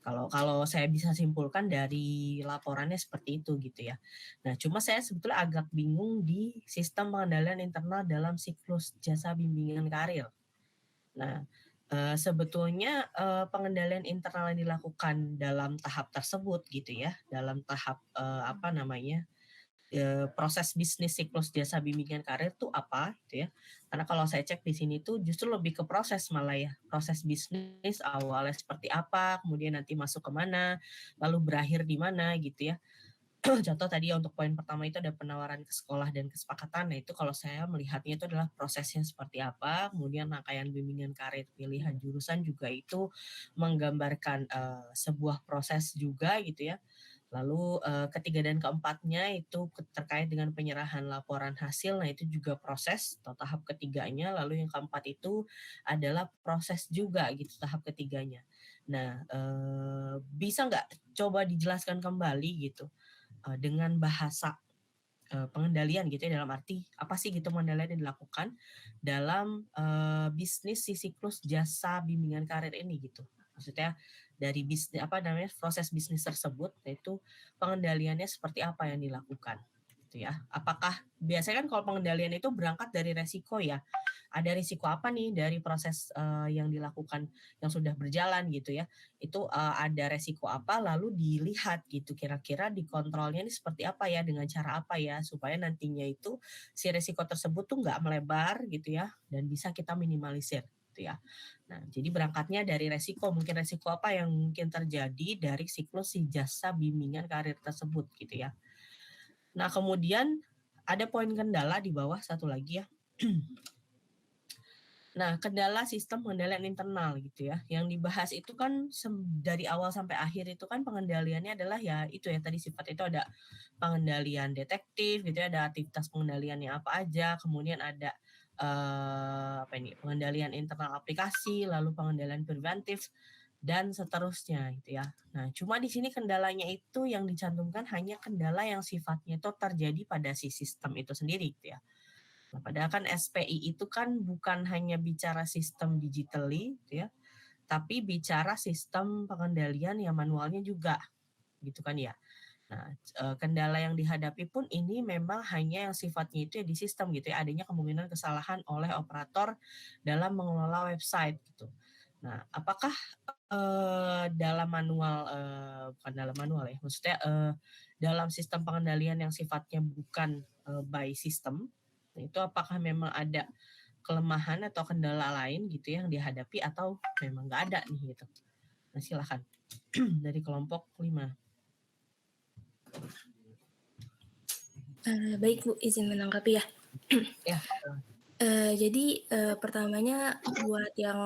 Kalau saya bisa simpulkan dari laporannya seperti itu gitu ya. Nah, cuma saya sebetulnya agak bingung di sistem pengendalian internal dalam siklus jasa bimbingan karir. Nah, sebetulnya pengendalian internal yang dilakukan dalam tahap tersebut gitu ya, dalam tahap proses bisnis siklus jasa bimbingan karir itu apa gitu ya. Karena kalau saya cek di sini tuh justru lebih ke proses malah ya. Proses bisnis awalnya seperti apa, kemudian nanti masuk ke mana, lalu berakhir di mana gitu ya. Contoh tadi untuk poin pertama itu ada penawaran ke sekolah dan kesepakatan. Nah itu kalau saya melihatnya itu adalah prosesnya seperti apa, kemudian rangkaian bimbingan karir pilihan jurusan juga itu menggambarkan sebuah proses juga gitu ya. Lalu ketiga dan keempatnya itu terkait dengan penyerahan laporan hasil, nah itu juga proses atau tahap ketiganya. Lalu yang keempat itu adalah proses juga gitu tahap ketiganya. Nah bisa nggak coba dijelaskan kembali gitu dengan bahasa pengendalian gitu ya, dalam arti apa sih gitu pengendalian yang dilakukan dalam bisnis si siklus jasa bimbingan karir ini gitu. Maksudnya dari proses bisnis tersebut, yaitu pengendaliannya seperti apa yang dilakukan gitu ya. Apakah biasanya kan kalau pengendalian itu berangkat dari resiko ya. Ada risiko apa nih dari proses yang dilakukan yang sudah berjalan gitu ya. Itu ada resiko apa, lalu dilihat gitu kira-kira dikontrolnya ini seperti apa ya, dengan cara apa ya, supaya nantinya itu si resiko tersebut tuh nggak melebar gitu ya, dan bisa kita minimalisir gitu ya. Nah, jadi berangkatnya dari resiko, mungkin resiko apa yang mungkin terjadi dari siklus si jasa bimbingan karir tersebut gitu ya. Nah, kemudian ada poin kendala di bawah satu lagi ya. Nah, kendala sistem pengendalian internal gitu ya. Yang dibahas itu kan dari awal sampai akhir itu kan pengendaliannya adalah ya itu ya tadi sifat itu ada pengendalian detektif gitu ya, ada aktivitas pengendaliannya apa aja, kemudian ada pengendalian internal aplikasi, lalu pengendalian preventif dan seterusnya gitu ya. Nah, cuma di sini kendalanya itu yang dicantumkan hanya kendala yang sifatnya itu terjadi pada si sistem itu sendiri gitu ya. Nah, padahal kan SPI itu kan bukan hanya bicara sistem digitally gitu ya, tapi bicara sistem pengendalian yang manualnya juga gitu kan ya. Nah, kendala yang dihadapi pun ini memang hanya yang sifatnya itu ya di sistem gitu ya, adanya kemungkinan kesalahan oleh operator dalam mengelola website gitu. Nah, apakah dalam manual, bukan dalam manual ya, maksudnya dalam sistem pengendalian yang sifatnya bukan by system, itu apakah memang ada kelemahan atau kendala lain gitu ya yang dihadapi atau memang nggak ada nih gitu. Nah, silakan dari kelompok 5. Baik Bu, izin menanggapi ya. Ya. Jadi pertamanya buat yang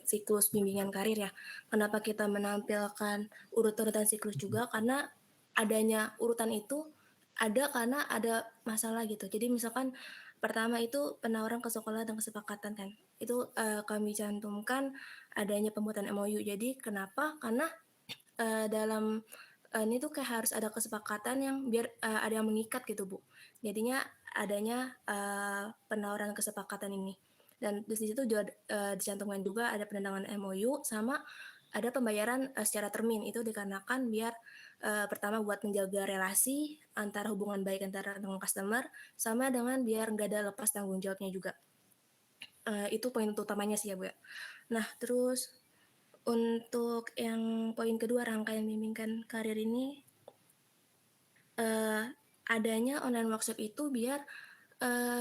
siklus bimbingan karir ya, kenapa kita menampilkan urut-urutan siklus juga, karena adanya urutan itu ada karena ada masalah gitu. Jadi misalkan pertama itu penawaran ke sekolah dan kesepakatan kan, itu kami cantumkan adanya pembuatan MOU. Jadi kenapa? Karena dalam ini tuh kayak harus ada kesepakatan yang biar ada yang mengikat gitu Bu. Jadinya adanya penawaran kesepakatan ini. Dan di situ juga dicantumkan juga ada penandatanganan MOU sama ada pembayaran secara termin. Itu dikarenakan biar pertama buat menjaga relasi antara hubungan baik antara dengan customer sama dengan biar nggak ada lepas tanggung jawabnya juga. Itu poin utamanya sih ya Bu ya. Nah terus untuk yang poin kedua rangkaian bimbingan karir ini adanya online workshop itu biar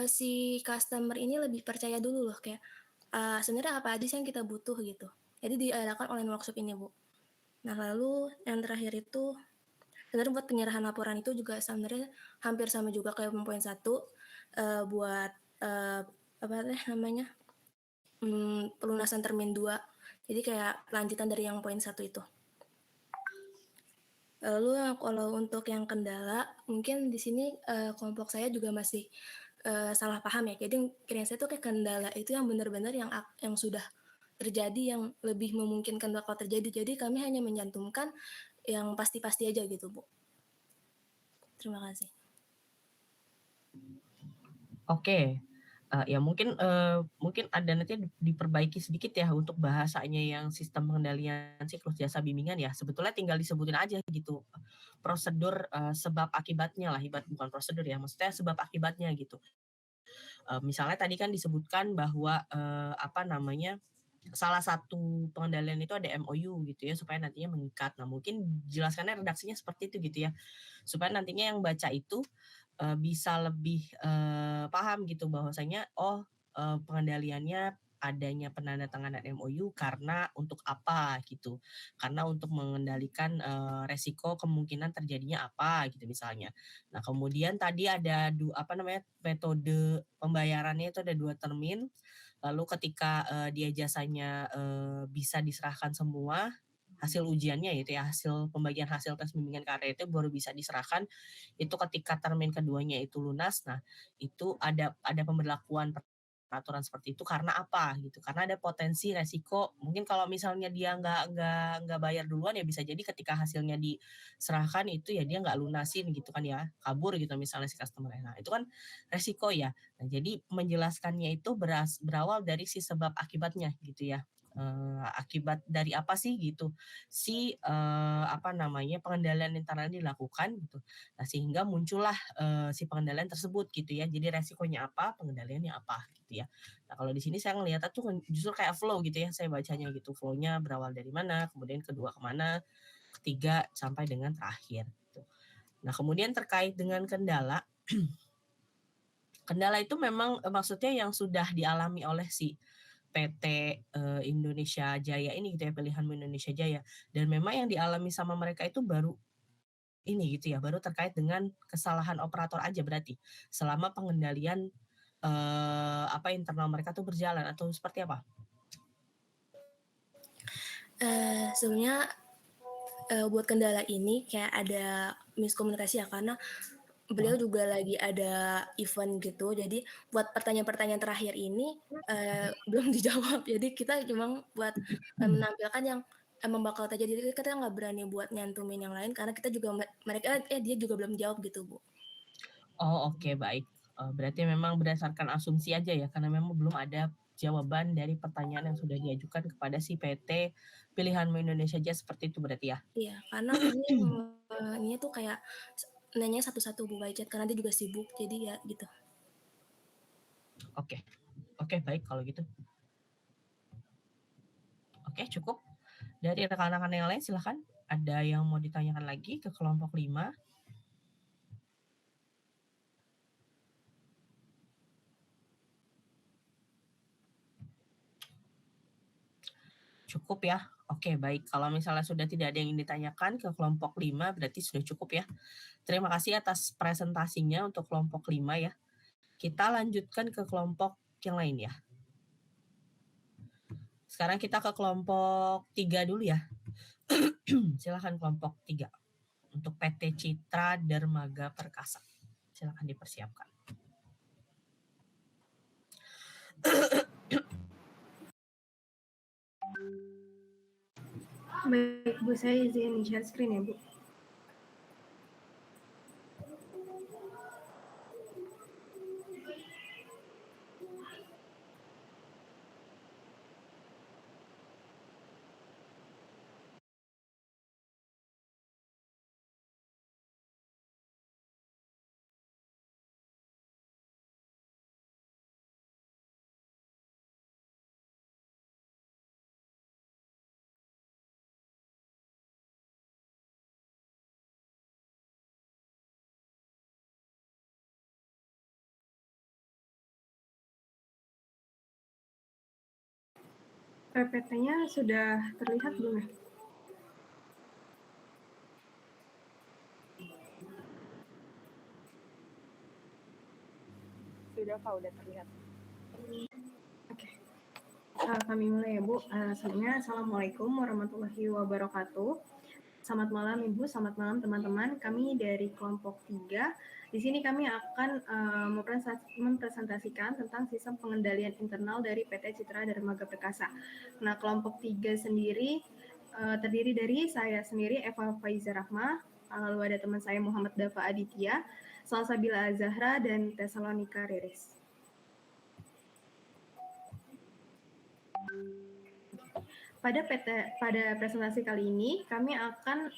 si customer ini lebih percaya dulu loh kayak sebenarnya apa aja sih yang kita butuh gitu. Jadi diadakan online workshop ini Bu. Nah lalu yang terakhir itu sebenarnya buat penyerahan laporan itu juga sebenarnya hampir sama juga kayak poin 1 buat pelunasan termin 2. Jadi kayak lanjutan dari yang poin 1 itu. Lalu kalau untuk yang kendala, mungkin di sini kelompok saya juga masih salah paham ya. Jadi kira saya tuh kayak kendala itu yang benar-benar yang sudah terjadi, yang lebih memungkinkan bakal terjadi. Jadi kami hanya mencantumkan yang pasti-pasti aja gitu, Bu. Terima kasih. Oke. Ya mungkin ada nanti diperbaiki sedikit ya untuk bahasanya yang sistem pengendalian siklus jasa bimbingan ya. Sebetulnya tinggal disebutin aja gitu prosedur sebab akibatnya lah, bukan prosedur ya, maksudnya sebab akibatnya gitu. Misalnya tadi kan disebutkan bahwa salah satu pengendalian itu ada MOU gitu ya supaya nantinya mengikat. Nah mungkin jelaskannya redaksinya seperti itu gitu ya supaya nantinya yang baca itu bisa lebih paham gitu bahwasanya pengendaliannya adanya penandatanganan MOU karena untuk apa gitu, karena untuk mengendalikan resiko kemungkinan terjadinya apa gitu misalnya. Nah kemudian tadi ada metode pembayarannya itu ada 2 termin. Lalu ketika dia jasanya bisa diserahkan semua hasil ujiannya gitu ya, hasil pembagian hasil tes bimbingan karya itu baru bisa diserahkan itu ketika termin keduanya itu lunas. Nah itu ada pemberlakuan peraturan seperti itu karena apa gitu, karena ada potensi resiko mungkin kalau misalnya dia nggak bayar duluan ya bisa jadi ketika hasilnya diserahkan itu ya dia nggak lunasin gitu kan ya, kabur gitu misalnya si customer. Nah itu kan resiko ya. Nah jadi menjelaskannya itu berawal dari si sebab akibatnya gitu ya. Akibat dari apa sih gitu si pengendalian internal dilakukan gitu. Nah sehingga muncullah si pengendalian tersebut gitu ya. Jadi resikonya apa, pengendaliannya apa gitu ya. Nah kalau di sini saya ngelihat tuh justru kayak flow gitu ya, saya bacanya gitu, flow-nya berawal dari mana, kemudian kedua kemana, ketiga sampai dengan terakhir gitu. Nah kemudian terkait dengan kendala kendala itu memang maksudnya yang sudah dialami oleh si PT Indonesia Jaya ini gitu ya, Pilihanmu Indonesia Jaya. Dan memang yang dialami sama mereka itu baru ini gitu ya, baru terkait dengan kesalahan operator aja berarti selama pengendalian internal mereka tuh berjalan atau seperti apa? Sebenarnya buat kendala ini kayak ada miskomunikasi ya, karena beliau juga lagi ada event gitu. Jadi buat pertanyaan-pertanyaan terakhir ini belum dijawab. Jadi kita cuma buat menampilkan yang emang bakal terjadi. Jadi kita nggak berani buat nyantumin yang lain karena kita juga dia juga belum jawab gitu, Bu. Oh oke, baik. Berarti memang berdasarkan asumsi aja ya karena memang belum ada jawaban dari pertanyaan yang sudah diajukan kepada si PT Pilihanmu Indonesia Jaya seperti itu berarti ya? Iya, karena ini tuh kayak nanya satu-satu Bu by chat karena dia juga sibuk. Jadi ya gitu. Oke, baik kalau gitu. Oke, cukup. Dari rekan-rekan yang lain silahkan. Ada yang mau ditanyakan lagi ke kelompok 5? Cukup ya. Oke, baik. Kalau misalnya sudah tidak ada yang ingin ditanyakan ke kelompok 5, berarti sudah cukup ya. Terima kasih atas presentasinya untuk kelompok 5 ya. Kita lanjutkan ke kelompok yang lain ya. Sekarang kita ke kelompok 3 dulu ya. Silakan kelompok 3. Untuk PT Citra Dermaga Perkasa. Silakan dipersiapkan. Baik, Bu, saya izin share screen ya, Bu. PPT-nya sudah terlihat belum ya? Sudah Pak, udah terlihat. Oke. Kami mulai ya Bu. Sebelumnya Assalamualaikum warahmatullahi wabarakatuh. Selamat malam Ibu, selamat malam teman-teman. Kami dari kelompok 3. Di sini kami akan mempresentasikan tentang sistem pengendalian internal dari PT Citra Dermaga Perkasa. Nah, kelompok 3 sendiri terdiri dari saya sendiri, Eva Faiza Rahma, lalu ada teman saya Muhammad Dafa Aditya, Salsabila Azahra, dan Tesalonika Riris. Pada presentasi kali ini, kami akan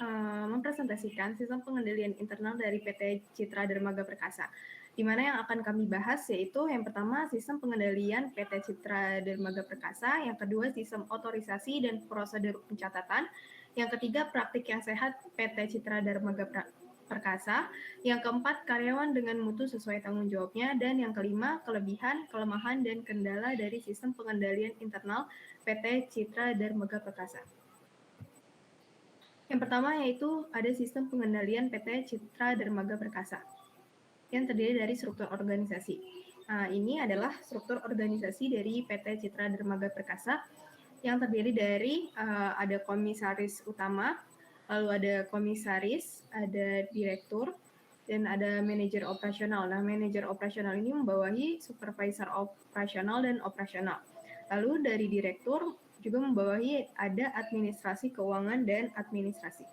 mempresentasikan sistem pengendalian internal dari PT Citra Dermaga Perkasa, di mana yang akan kami bahas yaitu yang pertama sistem pengendalian PT Citra Dermaga Perkasa, yang kedua sistem otorisasi dan prosedur pencatatan, yang ketiga praktik yang sehat PT Citra Dermaga Perkasa, yang keempat karyawan dengan mutu sesuai tanggung jawabnya, dan yang kelima kelebihan, kelemahan, dan kendala dari sistem pengendalian internal PT Citra Dermaga Perkasa. Yang pertama yaitu ada sistem pengendalian PT Citra Dermaga Perkasa yang terdiri dari struktur organisasi. Ini adalah struktur organisasi dari PT Citra Dermaga Perkasa yang terdiri dari ada komisaris utama, lalu ada komisaris, ada direktur, dan ada manajer operasional. Nah, manajer operasional ini membawahi supervisor operasional dan operasional. Lalu dari direktur juga membawahi ada administrasi keuangan dan administrasi.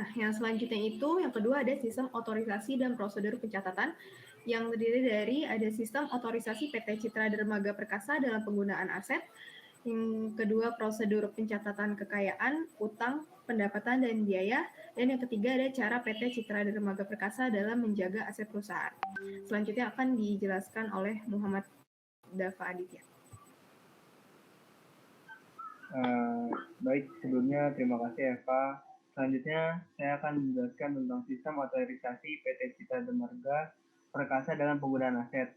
Nah, yang selanjutnya itu, yang kedua ada sistem otorisasi dan prosedur pencatatan yang terdiri dari ada sistem otorisasi PT Citra Dermaga Perkasa dalam penggunaan aset, yang kedua prosedur pencatatan kekayaan, utang, pendapatan, dan biaya, dan yang ketiga ada cara PT Citra Dermaga Perkasa dalam menjaga aset perusahaan. Selanjutnya akan dijelaskan oleh Muhammad Dafa Aditya. Baik, sebelumnya terima kasih Eva. Selanjutnya, saya akan menjelaskan tentang sistem otorisasi PT Citra Dermaga Perkasa dalam penggunaan aset.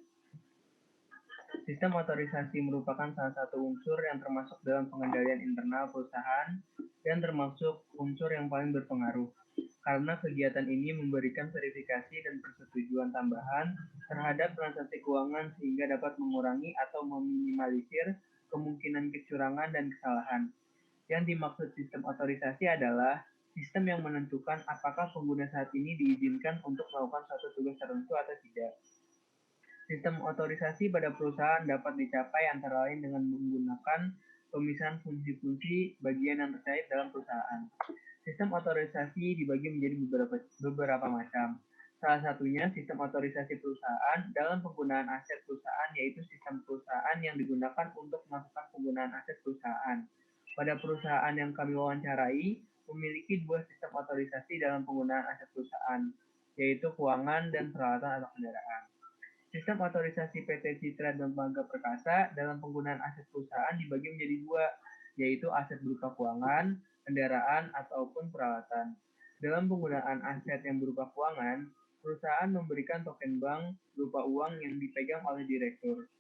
Sistem otorisasi merupakan salah satu unsur yang termasuk dalam pengendalian internal perusahaan dan termasuk unsur yang paling berpengaruh, karena kegiatan ini memberikan verifikasi dan persetujuan tambahan terhadap transaksi keuangan sehingga dapat mengurangi atau meminimalisir kemungkinan kecurangan dan kesalahan. Yang dimaksud sistem otorisasi adalah sistem yang menentukan apakah pengguna saat ini diizinkan untuk melakukan suatu tugas tertentu atau tidak. Sistem otorisasi pada perusahaan dapat dicapai antara lain dengan menggunakan pemisahan fungsi-fungsi bagian yang terkait dalam perusahaan. Sistem otorisasi dibagi menjadi beberapa macam. Salah satunya sistem otorisasi perusahaan dalam penggunaan aset perusahaan, yaitu sistem perusahaan yang digunakan untuk melakukan penggunaan aset perusahaan. Pada perusahaan yang kami wawancarai, memiliki dua sistem otorisasi dalam penggunaan aset perusahaan, yaitu keuangan dan peralatan atau kendaraan. Sistem otorisasi PT Citra Dermaga Perkasa dalam penggunaan aset perusahaan dibagi menjadi dua, yaitu aset berupa keuangan, kendaraan, ataupun peralatan. Dalam penggunaan aset yang berupa keuangan, perusahaan memberikan token bank berupa uang yang dipegang oleh direktur.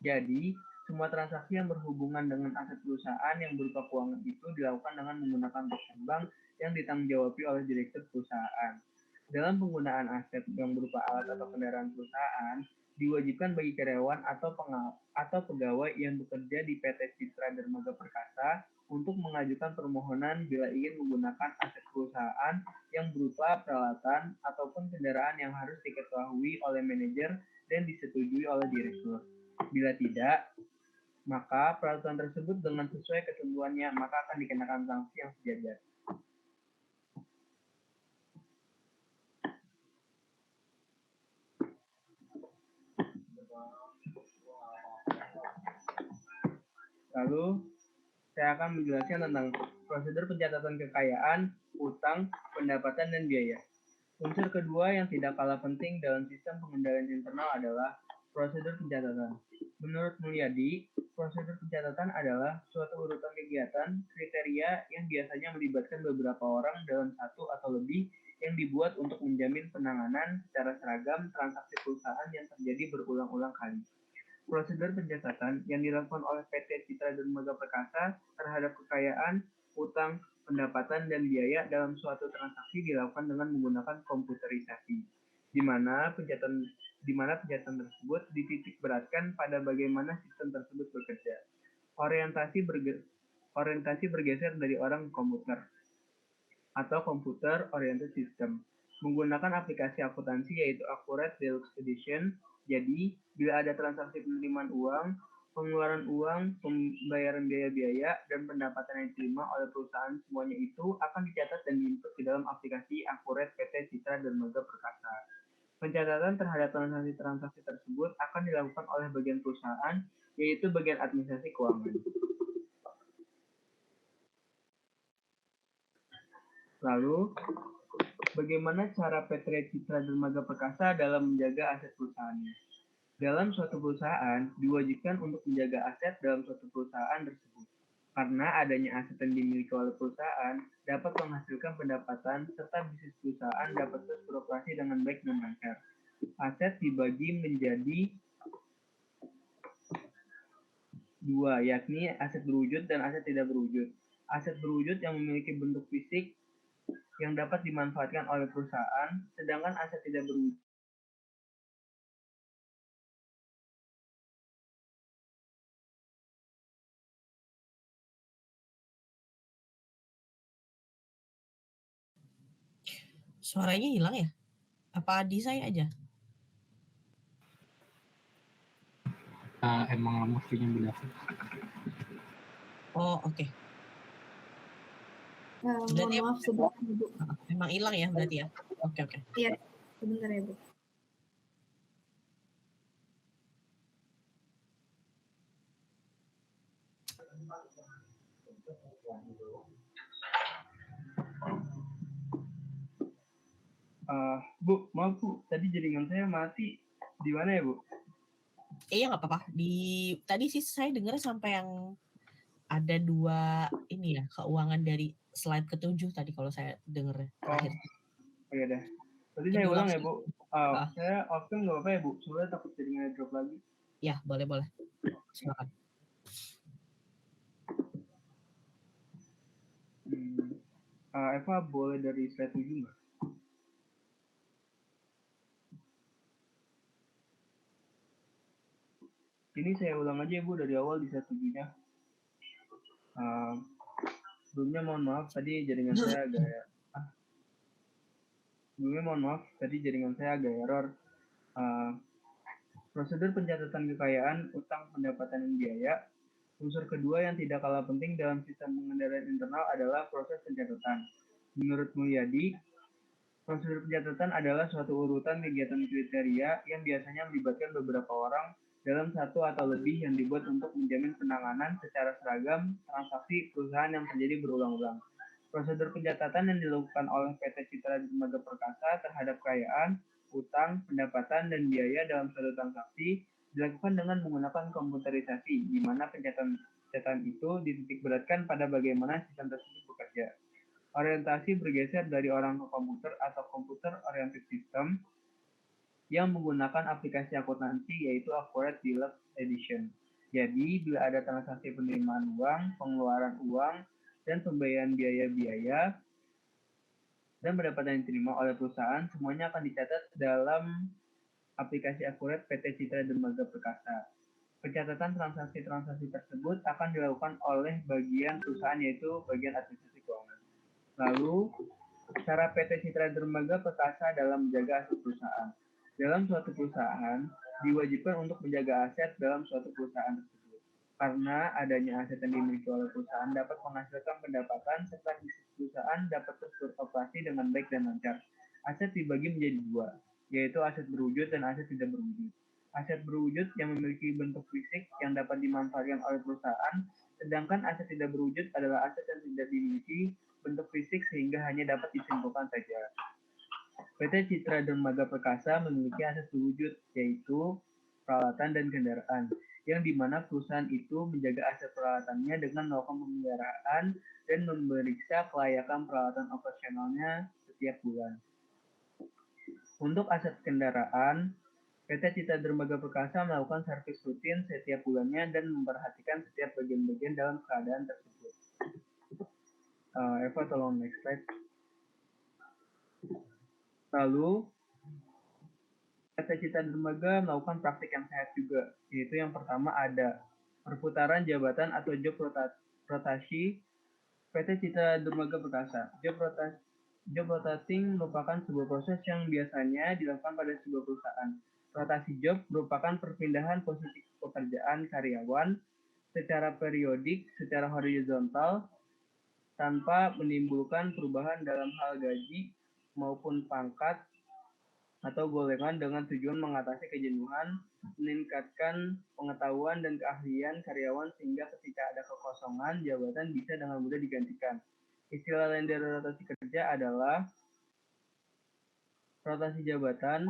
Jadi, semua transaksi yang berhubungan dengan aset perusahaan yang berupa keuangan itu dilakukan dengan menggunakan token bank yang ditanggung-jawabi oleh direktur perusahaan. Dalam penggunaan aset yang berupa alat atau kendaraan perusahaan, diwajibkan bagi karyawan atau pegawai yang bekerja di PT Citra Dermaga Perkasa untuk mengajukan permohonan bila ingin menggunakan aset perusahaan yang berupa peralatan ataupun kendaraan yang harus diketahui oleh manajer dan disetujui oleh direktur. Bila tidak, maka peraturan tersebut dengan sesuai ketentuannya maka akan dikenakan sanksi yang sejajar. Lalu, saya akan menjelaskan tentang prosedur pencatatan kekayaan, utang, pendapatan, dan biaya. Unsur kedua yang tidak kalah penting dalam sistem pengendalian internal adalah prosedur pencatatan. Menurut Mulyadi, prosedur pencatatan adalah suatu urutan kegiatan, kriteria yang biasanya melibatkan beberapa orang dalam satu atau lebih yang dibuat untuk menjamin penanganan secara seragam transaksi perusahaan yang terjadi berulang-ulang kali. Prosedur pencatatan yang dilakukan oleh PT Citra Dermaga Perkasa terhadap kekayaan, utang, pendapatan, dan biaya dalam suatu transaksi dilakukan dengan menggunakan komputerisasi. di mana pencatatan tersebut dititik beratkan pada bagaimana sistem tersebut bekerja. Orientasi bergeser dari orang ke komputer atau computer oriented system menggunakan aplikasi akuntansi yaitu Accurate Deluxe Edition. Jadi, bila ada transaksi penerimaan uang, pengeluaran uang, pembayaran biaya-biaya, dan pendapatan yang diterima oleh perusahaan, semuanya itu akan dicatat dan diinput di dalam aplikasi Accurate PT Citra Dermaga Perkasa. Pencatatan terhadap transaksi-transaksi tersebut akan dilakukan oleh bagian perusahaan, yaitu bagian administrasi keuangan. Lalu, bagaimana cara PT Citra Dermaga Perkasa dalam menjaga aset perusahaannya? Dalam suatu perusahaan, diwajibkan untuk menjaga aset dalam suatu perusahaan tersebut. Karena adanya aset yang dimiliki oleh perusahaan dapat menghasilkan pendapatan serta bisnis perusahaan dapat terus beroperasi dengan baik dan lancar. Aset dibagi menjadi dua, yakni aset berwujud dan aset tidak berwujud. Aset berwujud yang memiliki bentuk fisik yang dapat dimanfaatkan oleh perusahaan, sedangkan aset tidak berwujud Suaranya hilang ya? Apa di saya aja? Emang lama punya Bu David. Oh, oke. Mohon Berarti maaf sebentar Bu. emang hilang ya berarti ya? Oke. Iya, sebentar ya Bu. Bu, maaf Bu, tadi jaringan saya mati. Di mana ya Bu? Iya nggak apa-apa. Tadi sih saya dengar sampai yang ada 2 ini ya, keuangan dari slide ke-7 tadi kalau saya dengar terakhir. Oh iya dah. Tadi Ini saya ulang diulang ya Bu. Saya off-cam nggak apa-apa ya Bu? Soalnya takut jaringannya drop lagi. Ya, boleh. Silakan. Eva boleh dari slide 7 nggak? Ini saya ulang aja ya Bu dari awal di slide 7-nya. Sebelumnya mohon maaf tadi jaringan saya agak error. Prosedur pencatatan kekayaan, utang, pendapatan, dan biaya. Unsur kedua yang tidak kalah penting dalam sistem pengendalian internal adalah proses pencatatan. Menurut Mulyadi, prosedur pencatatan adalah suatu urutan kegiatan kriteria yang biasanya melibatkan beberapa orang dalam satu atau lebih yang dibuat untuk menjamin penanganan secara seragam transaksi perusahaan yang terjadi berulang-ulang. Prosedur pencatatan yang dilakukan oleh PT Citra Dermaga Perkasa terhadap kekayaan, utang, pendapatan, dan biaya dalam suatu transaksi dilakukan dengan menggunakan komputerisasi, di mana pencatatan itu dititik beratkan pada bagaimana sistem tersebut bekerja. Orientasi bergeser dari orang ke komputer atau computer oriented system yang menggunakan aplikasi akuntansi yaitu Accurate Deluxe Edition. Jadi, bila ada transaksi penerimaan uang, pengeluaran uang, dan pembayaran biaya-biaya dan pendapatan yang diterima oleh perusahaan, semuanya akan dicatat dalam aplikasi Accurate PT Citra Dermaga Perkasa. Pencatatan transaksi-transaksi tersebut akan dilakukan oleh bagian perusahaan yaitu bagian administrasi keuangan. Lalu, cara PT Citra Dermaga Perkasa dalam menjaga aset perusahaan. Dalam suatu perusahaan, diwajibkan untuk menjaga aset dalam suatu perusahaan tersebut. Karena adanya aset yang dimiliki oleh perusahaan dapat menghasilkan pendapatan serta bisnis perusahaan dapat terus beroperasi dengan baik dan lancar. Aset dibagi menjadi dua, yaitu aset berwujud dan aset tidak berwujud. Aset berwujud yang memiliki bentuk fisik yang dapat dimanfaatkan oleh perusahaan, sedangkan aset tidak berwujud adalah aset yang tidak dimiliki bentuk fisik sehingga hanya dapat disimpulkan saja. PT Citra Dermaga Perkasa memiliki aset berwujud, yaitu peralatan dan kendaraan, yang dimana perusahaan itu menjaga aset peralatannya dengan melakukan pemeliharaan dan memeriksa kelayakan peralatan operasionalnya setiap bulan. Untuk aset kendaraan, PT Citra Dermaga Perkasa melakukan servis rutin setiap bulannya dan memperhatikan setiap bagian-bagian dalam keadaan tersebut. Eva, tolong next slide. Lalu, PT Citra Dermaga melakukan praktik yang sehat juga, yaitu yang pertama ada perputaran jabatan atau job rotasi PT Citra Dermaga Perkasa. Job rotating merupakan sebuah proses yang biasanya dilakukan pada sebuah perusahaan. Rotasi job merupakan perpindahan posisi pekerjaan karyawan secara periodik, secara horizontal, tanpa menimbulkan perubahan dalam hal gaji maupun pangkat atau golongan dengan tujuan mengatasi kejenuhan, meningkatkan pengetahuan dan keahlian karyawan sehingga ketika ada kekosongan jabatan bisa dengan mudah digantikan. Istilah lain dari rotasi kerja adalah rotasi jabatan,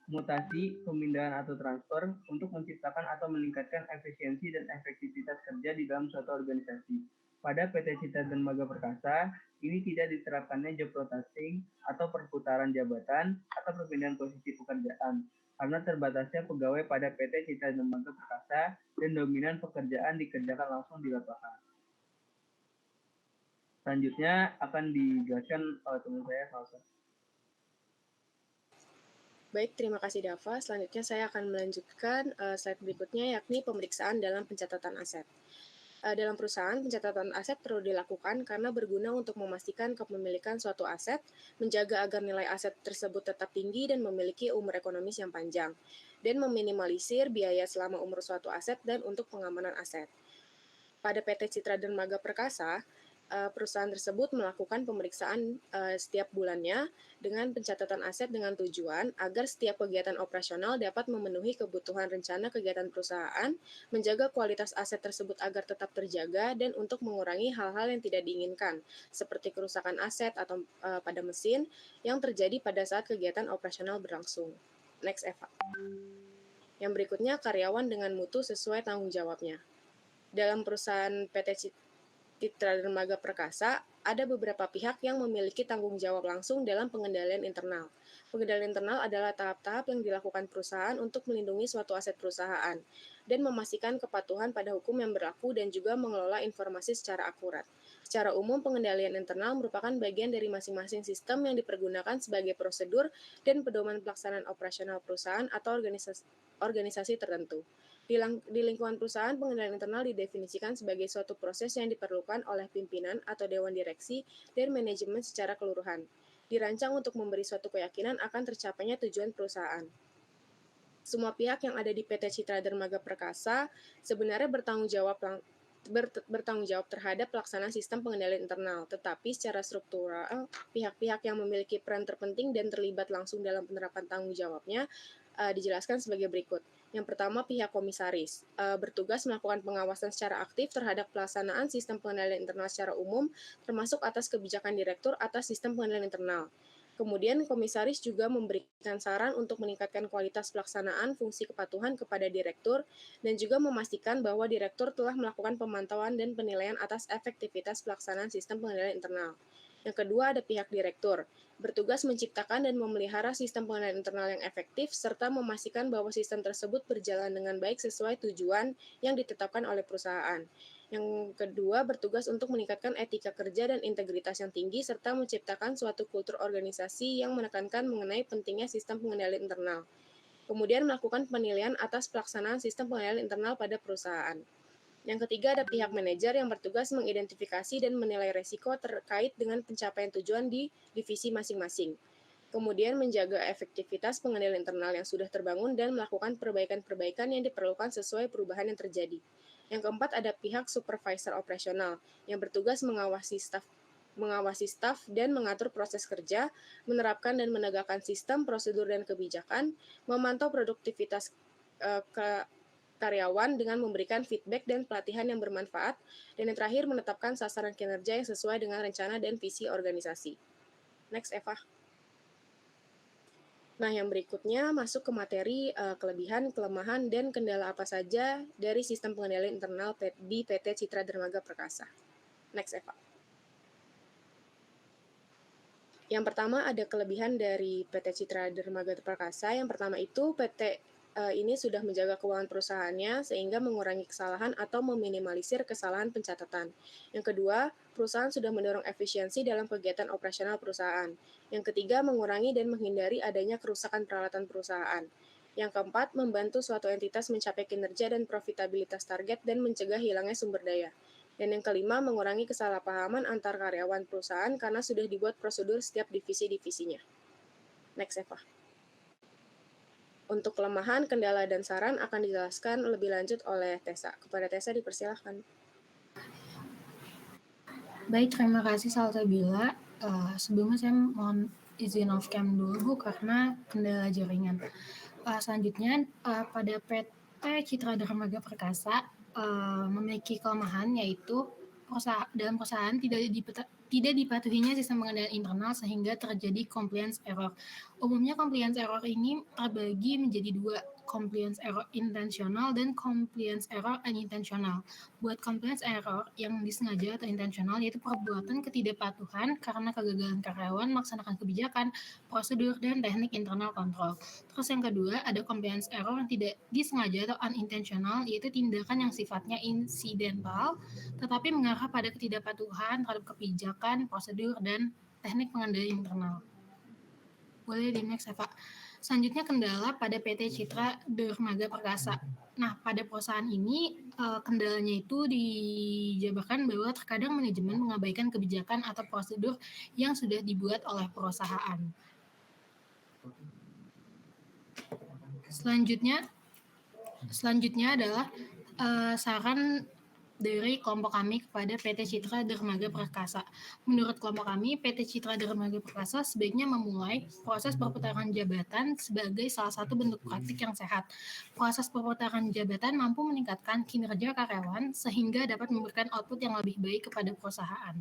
mutasi, pemindahan atau transfer untuk menciptakan atau meningkatkan efisiensi dan efektivitas kerja di dalam suatu organisasi. Pada PT Citra Dermaga Perkasa, ini tidak diterapkannya job rotating atau perputaran jabatan atau perpindahan posisi pekerjaan karena terbatasnya pegawai pada PT Citra Dermaga Perkasa dan dominan pekerjaan dikerjakan langsung di lapangan. Selanjutnya akan dijelaskan oleh teman saya, Salsa. Baik, terima kasih Dava. Selanjutnya saya akan melanjutkan slide berikutnya, yakni pemeriksaan dalam pencatatan aset. Dalam perusahaan, pencatatan aset perlu dilakukan karena berguna untuk memastikan kepemilikan suatu aset, menjaga agar nilai aset tersebut tetap tinggi dan memiliki umur ekonomis yang panjang, dan meminimalisir biaya selama umur suatu aset dan untuk pengamanan aset. Pada PT Citra Dermaga Perkasa, perusahaan tersebut melakukan pemeriksaan setiap bulannya dengan pencatatan aset dengan tujuan agar setiap kegiatan operasional dapat memenuhi kebutuhan rencana kegiatan perusahaan, menjaga kualitas aset tersebut agar tetap terjaga, dan untuk mengurangi hal-hal yang tidak diinginkan, seperti kerusakan aset atau pada mesin yang terjadi pada saat kegiatan operasional berlangsung. Next, Eva. Yang berikutnya, karyawan dengan mutu sesuai tanggung jawabnya. Dalam perusahaan PT Citra Dermaga Perkasa, ada beberapa pihak yang memiliki tanggung jawab langsung dalam pengendalian internal. Pengendalian internal adalah tahap-tahap yang dilakukan perusahaan untuk melindungi suatu aset perusahaan dan memastikan kepatuhan pada hukum yang berlaku dan juga mengelola informasi secara akurat. Secara umum, pengendalian internal merupakan bagian dari masing-masing sistem yang dipergunakan sebagai prosedur dan pedoman pelaksanaan operasional perusahaan atau organisasi tertentu. Di lingkungan perusahaan, pengendalian internal didefinisikan sebagai suatu proses yang diperlukan oleh pimpinan atau dewan direksi dan manajemen secara keseluruhan. Dirancang untuk memberi suatu keyakinan akan tercapainya tujuan perusahaan. Semua pihak yang ada di PT Citra Dermaga Perkasa sebenarnya bertanggung jawab terhadap pelaksanaan sistem pengendalian internal, tetapi secara struktural, pihak-pihak yang memiliki peran terpenting dan terlibat langsung dalam penerapan tanggung jawabnya dijelaskan sebagai berikut. Yang pertama, pihak komisaris bertugas melakukan pengawasan secara aktif terhadap pelaksanaan sistem pengendalian internal secara umum, termasuk atas kebijakan direktur atas sistem pengendalian internal. Kemudian, komisaris juga memberikan saran untuk meningkatkan kualitas pelaksanaan fungsi kepatuhan kepada direktur dan juga memastikan bahwa direktur telah melakukan pemantauan dan penilaian atas efektivitas pelaksanaan sistem pengendalian internal. Yang kedua, ada pihak direktur, bertugas menciptakan dan memelihara sistem pengendalian internal yang efektif, serta memastikan bahwa sistem tersebut berjalan dengan baik sesuai tujuan yang ditetapkan oleh perusahaan. Yang kedua, bertugas untuk meningkatkan etika kerja dan integritas yang tinggi, serta menciptakan suatu kultur organisasi yang menekankan mengenai pentingnya sistem pengendalian internal. Kemudian, melakukan penilaian atas pelaksanaan sistem pengendalian internal pada perusahaan. Yang ketiga, ada pihak manajer yang bertugas mengidentifikasi dan menilai resiko terkait dengan pencapaian tujuan di divisi masing-masing. Kemudian menjaga efektivitas pengendalian internal yang sudah terbangun dan melakukan perbaikan-perbaikan yang diperlukan sesuai perubahan yang terjadi. Yang keempat, ada pihak supervisor operasional yang bertugas mengawasi staf dan mengatur proses kerja, menerapkan dan menegakkan sistem, prosedur, dan kebijakan, memantau produktivitas karyawan dengan memberikan feedback dan pelatihan yang bermanfaat, dan yang terakhir menetapkan sasaran kinerja yang sesuai dengan rencana dan visi organisasi. Next, Eva. Nah, yang berikutnya masuk ke materi kelebihan, kelemahan, dan kendala apa saja dari sistem pengendalian internal di PT Citra Dermaga Perkasa. Next, Eva. Yang pertama ada kelebihan dari PT Citra Dermaga Perkasa. Yang pertama itu PT ini sudah menjaga keuangan perusahaannya sehingga mengurangi kesalahan atau meminimalisir kesalahan pencatatan. Yang kedua, perusahaan sudah mendorong efisiensi dalam kegiatan operasional perusahaan. Yang ketiga, mengurangi dan menghindari adanya kerusakan peralatan perusahaan. Yang keempat, membantu suatu entitas mencapai kinerja dan profitabilitas target dan mencegah hilangnya sumber daya. Dan yang kelima, mengurangi kesalahpahaman antar karyawan perusahaan karena sudah dibuat prosedur setiap divisi-divisinya. Next, Eva. Untuk kelemahan, kendala, dan saran akan dijelaskan lebih lanjut oleh Tessa. Kepada Tessa dipersilahkan. Baik, terima kasih Salsabila. Sebelumnya saya mohon izin off cam dulu karena kendala jaringan. Selanjutnya, pada PT Citra Dermaga Perkasa memiliki kelemahan yaitu dalam perusahaan tidak dipatuhinya sistem pengendalian internal sehingga terjadi compliance error. Umumnya compliance error ini terbagi menjadi dua, compliance error intensional dan compliance error unintentional. Buat compliance error yang disengaja atau intensional yaitu perbuatan ketidakpatuhan karena kegagalan karyawan melaksanakan kebijakan, prosedur, dan teknik internal kontrol. Terus yang kedua ada compliance error yang tidak disengaja atau unintentional yaitu tindakan yang sifatnya insidental tetapi mengarah pada ketidakpatuhan terhadap kebijakan, prosedur, dan teknik pengendalian internal. Boleh di next ya Pak. Selanjutnya kendala pada PT Citra Dermaga Perkasa. Nah, pada perusahaan ini kendalanya itu dijabarkan bahwa terkadang manajemen mengabaikan kebijakan atau prosedur yang sudah dibuat oleh perusahaan. Selanjutnya adalah saran dari kelompok kami kepada PT Citra Dermaga Perkasa. Menurut kelompok kami, PT Citra Dermaga Perkasa sebaiknya memulai proses perputaran jabatan sebagai salah satu bentuk praktik yang sehat. Proses perputaran jabatan mampu meningkatkan kinerja karyawan sehingga dapat memberikan output yang lebih baik kepada perusahaan.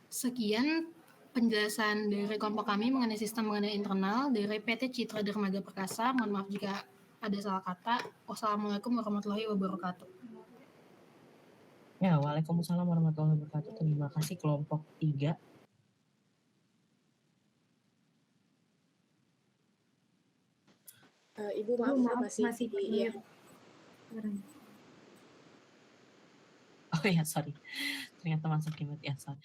Sekian penjelasan dari kelompok kami mengenai sistem pengendalian internal dari PT Citra Dermaga Perkasa. Mohon maaf jika ada salah kata. Wassalamualaikum warahmatullahi wabarakatuh. Ya, waalaikumsalam warahmatullahi wabarakatuh. Terima kasih kelompok 3. Ibu maaf masih iya. Oh ya, sorry. Ternyata masuk limit ya, sorry.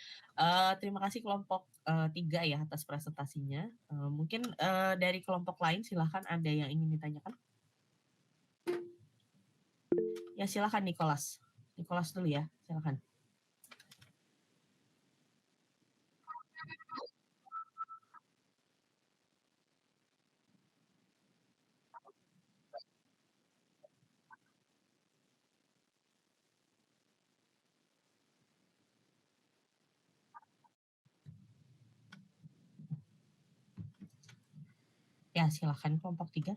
Terima kasih kelompok 3 ya atas presentasinya. Mungkin dari kelompok lain silahkan ada yang ingin ditanyakan. Ya silakan Nicholas dulu ya, silakan. Ya silakan kelompok 3.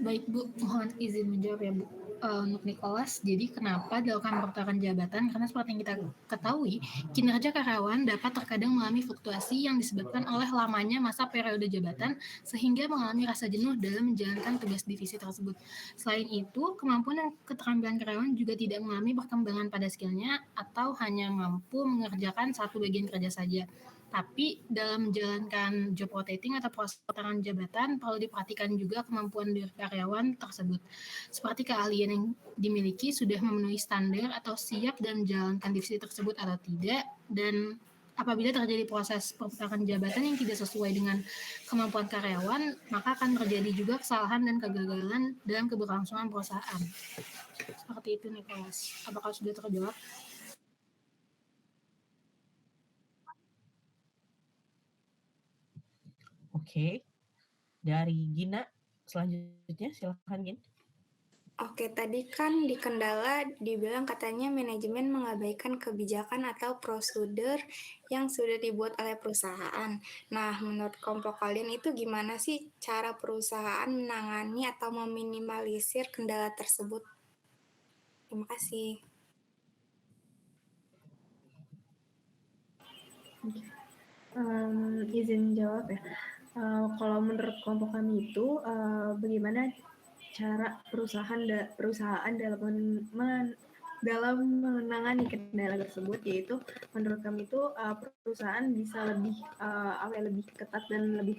Baik Bu, mohon izin menjawab ya Bu. Untuk Nicholas, jadi kenapa dilakukan perputaran jabatan? Karena seperti yang kita ketahui, kinerja karyawan dapat terkadang mengalami fluktuasi yang disebabkan oleh lamanya masa periode jabatan sehingga mengalami rasa jenuh dalam menjalankan tugas divisi tersebut. Selain itu, kemampuan dan keterampilan karyawan juga tidak mengalami perkembangan pada skillnya atau hanya mampu mengerjakan satu bagian kerja saja. Tapi dalam menjalankan job rotating atau proses perputaran jabatan perlu diperhatikan juga kemampuan dari karyawan tersebut. Seperti keahlian yang dimiliki sudah memenuhi standar atau siap dalam menjalankan divisi tersebut atau tidak. Dan apabila terjadi proses perputaran jabatan yang tidak sesuai dengan kemampuan karyawan, maka akan terjadi juga kesalahan dan kegagalan dalam keberlangsungan perusahaan. Seperti itu Nicholas. Apakah sudah terjawab? Oke. Dari Gina selanjutnya silakan Gin. Oke, tadi kan di kendala dibilang katanya manajemen mengabaikan kebijakan atau prosedur yang sudah dibuat oleh perusahaan. Nah, menurut kelompok kalian itu gimana sih cara perusahaan menangani atau meminimalisir kendala tersebut? Terima kasih. Izin jawab ya. Kalau menurut kelompok kami itu bagaimana cara perusahaan dalam menangani kendala tersebut, yaitu menurut kami itu perusahaan bisa lebih ketat dan lebih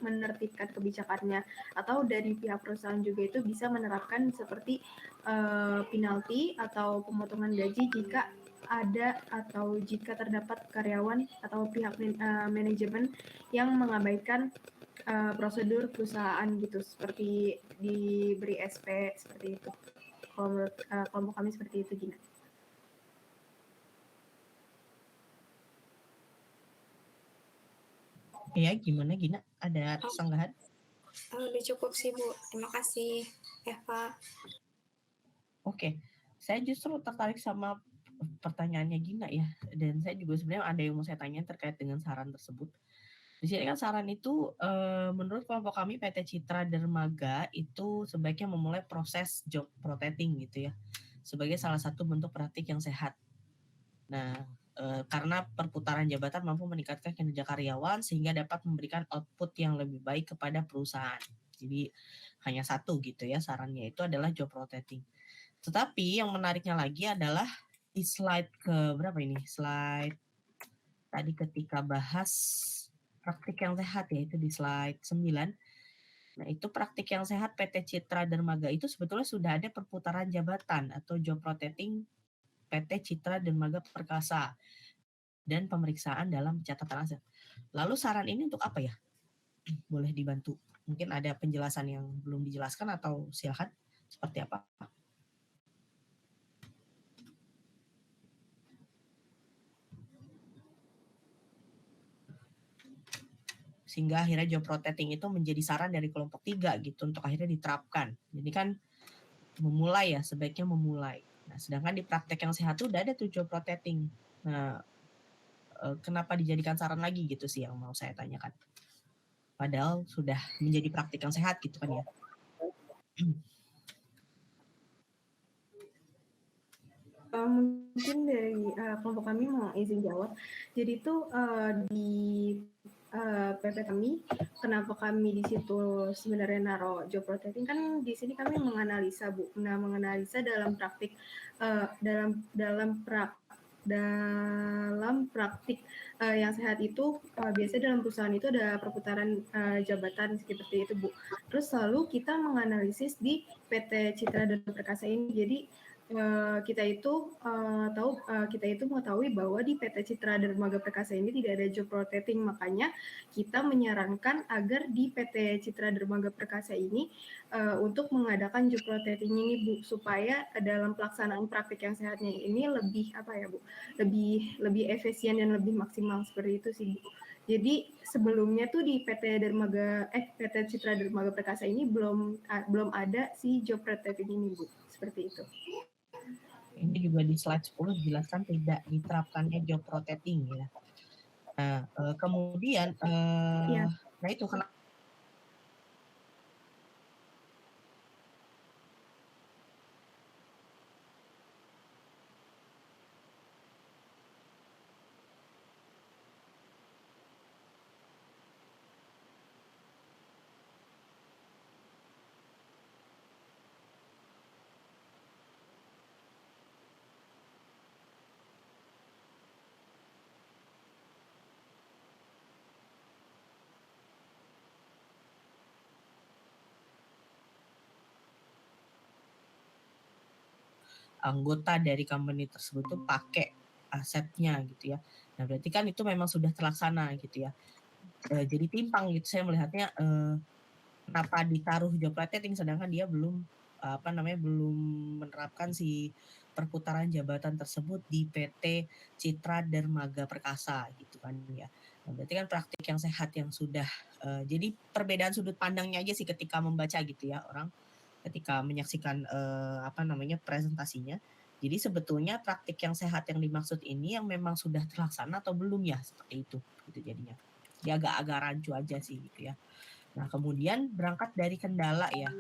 menertibkan kebijakannya, atau dari pihak perusahaan juga itu bisa menerapkan seperti penalti atau pemotongan gaji jika ada atau jika terdapat karyawan atau pihak manajemen yang mengabaikan prosedur perusahaan gitu, seperti diberi SP seperti itu. Kalau menurut kelompok kami seperti itu, Gina. Ya, gimana Gina? Ada sanggahan? Udah cukup sih, Bu. Terima kasih, Eva. Oke, saya justru tertarik sama pertanyaannya Gina ya, dan saya juga sebenarnya ada yang mau saya tanya terkait dengan saran tersebut. Di sini kan saran itu menurut kelompok kami PT Citra Dermaga itu sebaiknya memulai proses job rotating gitu ya, sebagai salah satu bentuk praktik yang sehat. Nah, karena perputaran jabatan mampu meningkatkan kinerja karyawan sehingga dapat memberikan output yang lebih baik kepada perusahaan. Jadi hanya satu gitu ya sarannya, itu adalah job rotating. Tetapi yang menariknya lagi adalah di slide ke berapa ini? Slide tadi ketika bahas praktik yang sehat, yaitu di slide 9. Nah, itu praktik yang sehat PT Citra Dermaga itu sebetulnya sudah ada perputaran jabatan atau job rotating PT Citra Dermaga Perkasa dan pemeriksaan dalam catatan aset. Lalu saran ini untuk apa ya? Boleh dibantu. Mungkin ada penjelasan yang belum dijelaskan atau silakan seperti apa? Sehingga akhirnya job rotating itu menjadi saran dari kelompok 3 gitu untuk akhirnya diterapkan. Jadi kan memulai ya, sebaiknya memulai. Nah, sedangkan di praktek yang sehat itu udah ada tuh job rotating. Nah, kenapa dijadikan saran lagi gitu sih yang mau saya tanyakan. Padahal sudah menjadi praktik yang sehat gitu kan ya. Mungkin dari kelompok kami mau izin jawab. Jadi itu di PP kami, kenapa kami di situ sebenarnya naruh job rotating, kan di sini kami menganalisa, Bu. Nah, menganalisa dalam praktik dalam praktik yang sehat itu biasanya dalam perusahaan itu ada perputaran jabatan seperti itu, Bu. Terus lalu kita menganalisis di PT Citra Dermaga Perkasa ini. Jadi kita itu mengetahui bahwa di PT Citra Dermaga Perkasa ini tidak ada job rotating, makanya kita menyarankan agar di PT Citra Dermaga Perkasa ini untuk mengadakan job rotating ini, Bu, supaya dalam pelaksanaan praktik yang sehatnya ini lebih lebih efisien dan lebih maksimal seperti itu sih, Bu. Jadi sebelumnya tuh di PT Citra Dermaga Perkasa ini belum ada si job rotating ini, Bu, seperti itu. Ini juga di slide 10 dijelaskan tidak diterapkannya job rotating ya. Nah, kemudian Ya. Nah itu kenapa anggota dari company tersebut tuh pakai asetnya gitu ya. Nah, berarti kan itu memang sudah terlaksana gitu ya. Jadi timpang gitu saya melihatnya, kenapa ditaruh job rotating sedangkan dia belum belum menerapkan si perputaran jabatan tersebut di PT Citra Dermaga Perkasa gitu kan ya. Nah, berarti kan praktik yang sehat yang sudah jadi perbedaan sudut pandangnya aja sih ketika membaca gitu ya orang ketika menyaksikan presentasinya. Jadi sebetulnya praktik yang sehat yang dimaksud ini yang memang sudah terlaksana atau belum ya seperti itu gitu jadinya. Dia agak rancu aja sih gitu ya. Nah, kemudian berangkat dari kendala ya.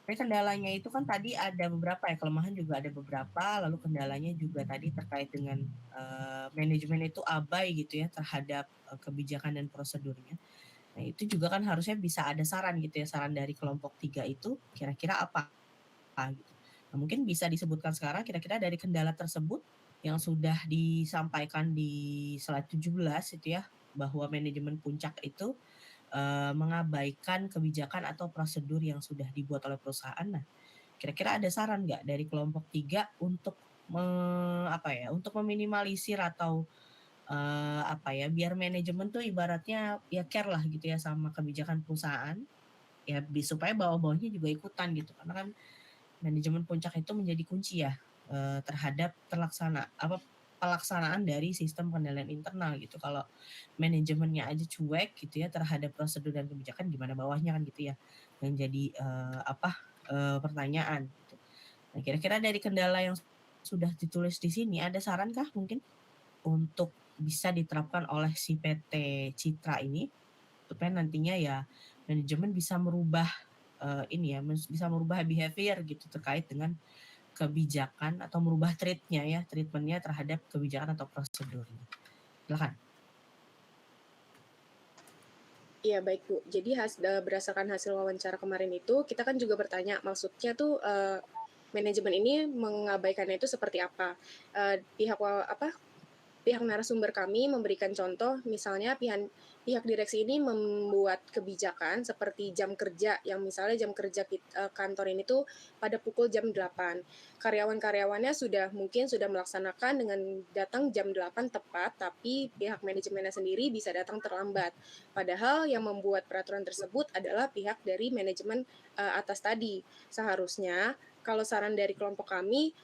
Tapi kendalanya itu kan tadi ada beberapa ya, kelemahan juga ada beberapa, lalu kendalanya juga tadi terkait dengan manajemen itu abai gitu ya terhadap kebijakan dan prosedurnya. Nah, itu juga kan harusnya bisa ada saran gitu ya, saran dari kelompok 3 itu kira-kira apa gitu. Nah, mungkin bisa disebutkan sekarang kira-kira dari kendala tersebut yang sudah disampaikan di slide 17 itu ya, bahwa manajemen puncak itu mengabaikan kebijakan atau prosedur yang sudah dibuat oleh perusahaan. Nah, kira-kira ada saran nggak dari kelompok 3 untuk untuk meminimalisir atau biar manajemen tuh ibaratnya ya care lah gitu ya sama kebijakan perusahaan, ya supaya bawah-bawahnya juga ikutan gitu. Karena kan manajemen puncak itu menjadi kunci ya terhadap pelaksanaan dari sistem pengendalian internal gitu. Kalau manajemennya aja cuek gitu ya terhadap prosedur dan kebijakan, gimana bawahnya kan gitu ya, yang jadi pertanyaan gitu. Nah, kira-kira dari kendala yang sudah ditulis di sini ada sarankah mungkin untuk bisa diterapkan oleh si PT Citra ini supaya nantinya ya manajemen bisa merubah bisa merubah behavior gitu terkait dengan kebijakan atau merubah treatmentnya terhadap kebijakan atau prosedurnya. Silakan. Iya baik Bu. Jadi berdasarkan hasil wawancara kemarin itu, kita kan juga bertanya maksudnya tuh manajemen ini mengabaikannya itu seperti apa? Pihak narasumber kami memberikan contoh, misalnya pihak direksi ini membuat kebijakan seperti jam kerja, yang misalnya jam kerja kantor ini tuh pada pukul jam 8. Karyawan-karyawannya mungkin sudah melaksanakan dengan datang jam 8 tepat, tapi pihak manajemennya sendiri bisa datang terlambat. Padahal yang membuat peraturan tersebut adalah pihak dari manajemen atas tadi. Seharusnya, kalau saran dari kelompok kami,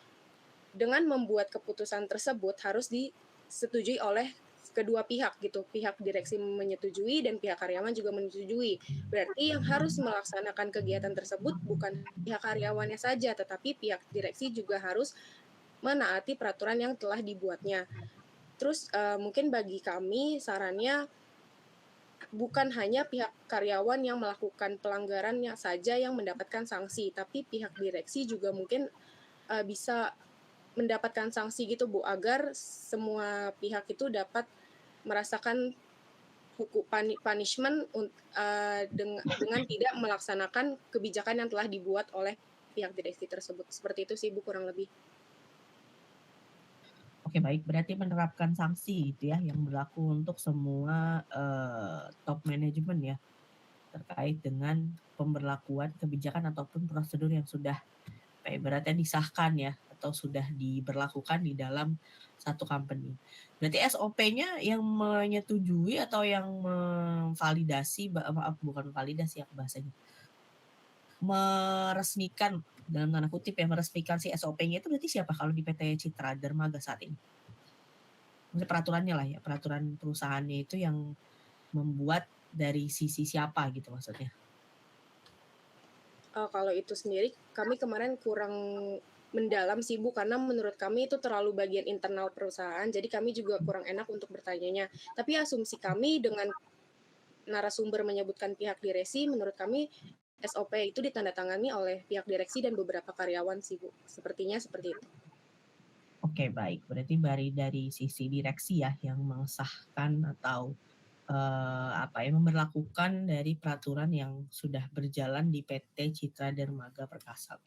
dengan membuat keputusan tersebut harus disetujui oleh kedua pihak gitu. Pihak direksi menyetujui dan pihak karyawan juga menyetujui. Berarti yang harus melaksanakan kegiatan tersebut bukan pihak karyawannya saja, tetapi pihak direksi juga harus menaati peraturan yang telah dibuatnya. Terus mungkin bagi kami sarannya bukan hanya pihak karyawan yang melakukan pelanggarannya saja yang mendapatkan sanksi, tapi pihak direksi juga mungkin bisa mendapatkan sanksi gitu Bu, agar semua pihak itu dapat merasakan punishment dengan tidak melaksanakan kebijakan yang telah dibuat oleh pihak direksi tersebut. Seperti itu sih Bu kurang lebih. Oke baik, berarti menerapkan sanksi itu ya yang berlaku untuk semua top manajemen ya terkait dengan pemberlakuan kebijakan ataupun prosedur yang sudah ibaratnya disahkan ya atau sudah diberlakukan di dalam satu company. Berarti SOP-nya yang menyetujui atau yang memvalidasi, bukan validasi ya bahasanya, meresmikan dalam tanda kutip ya, meresmikan si SOP-nya itu berarti siapa kalau di PT Citra Dermaga saat ini? Maksudnya peraturannya lah ya, peraturan perusahaannya itu yang membuat dari sisi siapa gitu maksudnya. Kalau itu sendiri kami kemarin kurang mendalam sih Bu, karena menurut kami itu terlalu bagian internal perusahaan, jadi kami juga kurang enak untuk bertanyanya. Tapi asumsi kami dengan narasumber menyebutkan pihak direksi, menurut kami SOP itu ditandatangani oleh pihak direksi dan beberapa karyawan sih Bu. Sepertinya seperti itu. Oke baik, berarti dari sisi direksi ya yang mengesahkan atau memberlakukan dari peraturan yang sudah berjalan di PT Citra Dermaga Perkasa.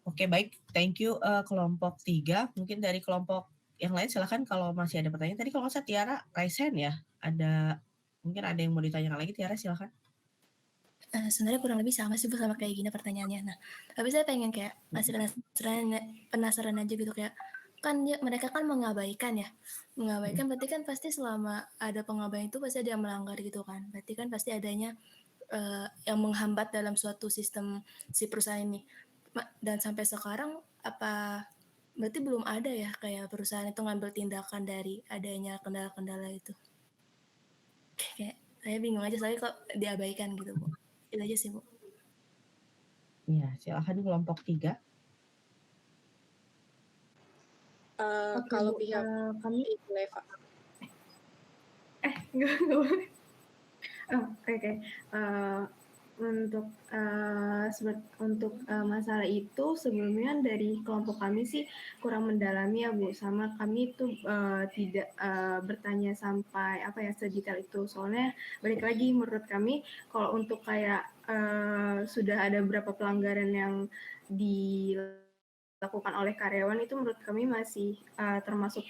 Oke baik, thank you kelompok 3. Mungkin dari kelompok yang lain silakan kalau masih ada pertanyaan. Tadi kalau nggak salah Tiara Raisen ya, mungkin ada yang mau ditanyakan lagi. Tiara silakan. Sebenarnya kurang lebih sama sih Bu sama kayak gini pertanyaannya. Nah, tapi saya pengen kayak masih penasaran aja gitu kayak kan mereka kan mengabaikan ya. Mengabaikan berarti kan pasti selama ada pengabaikan itu pasti ada yang melanggar gitu kan. Berarti kan pasti adanya yang menghambat dalam suatu sistem si perusahaan ini. Dan sampai sekarang berarti belum ada ya kayak perusahaan itu ngambil tindakan dari adanya kendala-kendala itu. Kayak saya bingung aja soalnya kok diabaikan gitu Bu. Itu aja sih Bu. Iya, silakan kelompok 3. Kalau pihak kami Leva. Nggak boleh. Oke. Untuk masalah itu sebelumnya dari kelompok kami sih kurang mendalami ya Bu, sama kami itu tidak bertanya sampai sedetail itu, soalnya balik lagi menurut kami kalau untuk kayak sudah ada beberapa pelanggaran yang dilakukan oleh karyawan itu menurut kami masih termasuk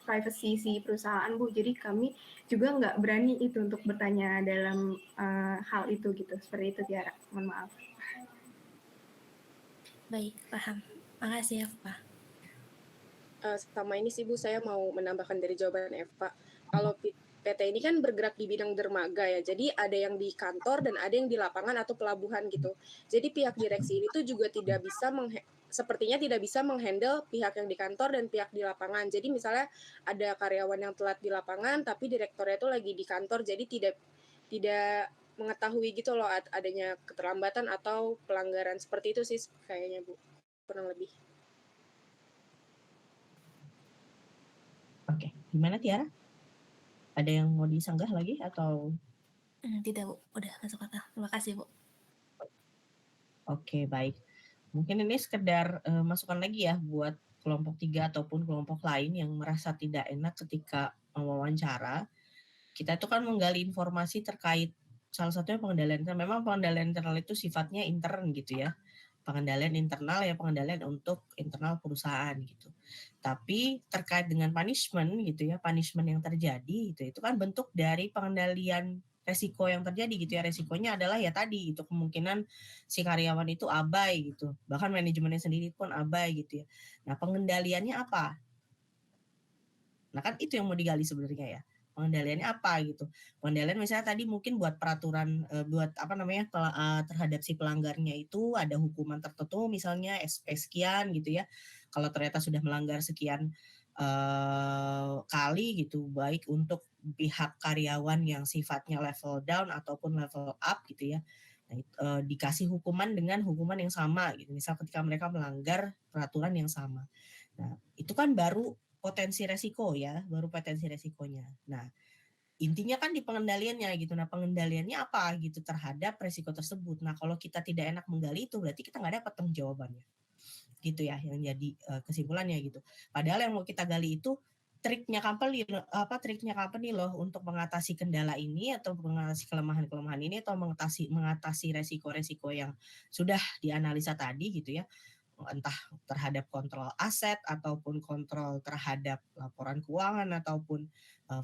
privacy si perusahaan Bu, jadi kami juga nggak berani itu untuk bertanya dalam hal itu gitu. Seperti itu Tiara, mohon maaf. Baik, paham. Makasih ya Pak. Sama ini sih Bu, saya mau menambahkan dari jawaban Eva. Kalau PT ini kan bergerak di bidang dermaga ya, jadi ada yang di kantor dan ada yang di lapangan atau pelabuhan gitu. Jadi pihak direksi ini tuh juga tidak bisa sepertinya tidak bisa menghandle pihak yang di kantor dan pihak di lapangan. Jadi misalnya ada karyawan yang telat di lapangan, tapi direkturnya itu lagi di kantor, jadi tidak mengetahui gitu loh adanya keterlambatan atau pelanggaran seperti itu sih kayaknya Bu, kurang lebih. Oke, gimana Tiara? Ada yang mau disanggah lagi atau? Tidak Bu, udah masuk akal. Terima kasih Bu. Oke, baik. Mungkin ini sekedar masukan lagi ya buat kelompok 3 ataupun kelompok lain yang merasa tidak enak ketika mewawancara. Kita itu kan menggali informasi terkait salah satunya pengendalian internal. Memang pengendalian internal itu sifatnya intern gitu ya. Pengendalian internal ya pengendalian untuk internal perusahaan gitu. Tapi terkait dengan punishment gitu ya, punishment yang terjadi itu kan bentuk dari pengendalian resiko yang terjadi gitu ya. Resikonya adalah ya tadi itu kemungkinan si karyawan itu abai gitu. Bahkan manajemennya sendiri pun abai gitu ya. Nah, pengendaliannya apa? Nah, kan itu yang mau digali sebenarnya ya. Pengendaliannya apa gitu. Pengendalian misalnya tadi mungkin buat peraturan buat apa namanya terhadap si pelanggarnya itu ada hukuman tertentu misalnya SP sekian gitu ya. Kalau ternyata sudah melanggar sekian kali gitu, baik untuk pihak karyawan yang sifatnya level down ataupun level up gitu ya. Nah, dikasih hukuman dengan hukuman yang sama gitu. Misal ketika mereka melanggar peraturan yang sama. Nah, itu kan baru potensi resiko ya, baru potensi resikonya. Nah, intinya kan di pengendaliannya gitu. Nah, pengendaliannya apa gitu terhadap resiko tersebut. Nah, kalau kita tidak enak menggali itu berarti kita nggak dapat jawabannya. Gitu ya, yang jadi kesimpulannya gitu. Padahal yang mau kita gali itu triknya company loh untuk mengatasi kendala ini atau mengatasi kelemahan-kelemahan ini atau mengatasi resiko-resiko yang sudah dianalisa tadi gitu ya. Entah terhadap kontrol aset ataupun kontrol terhadap laporan keuangan ataupun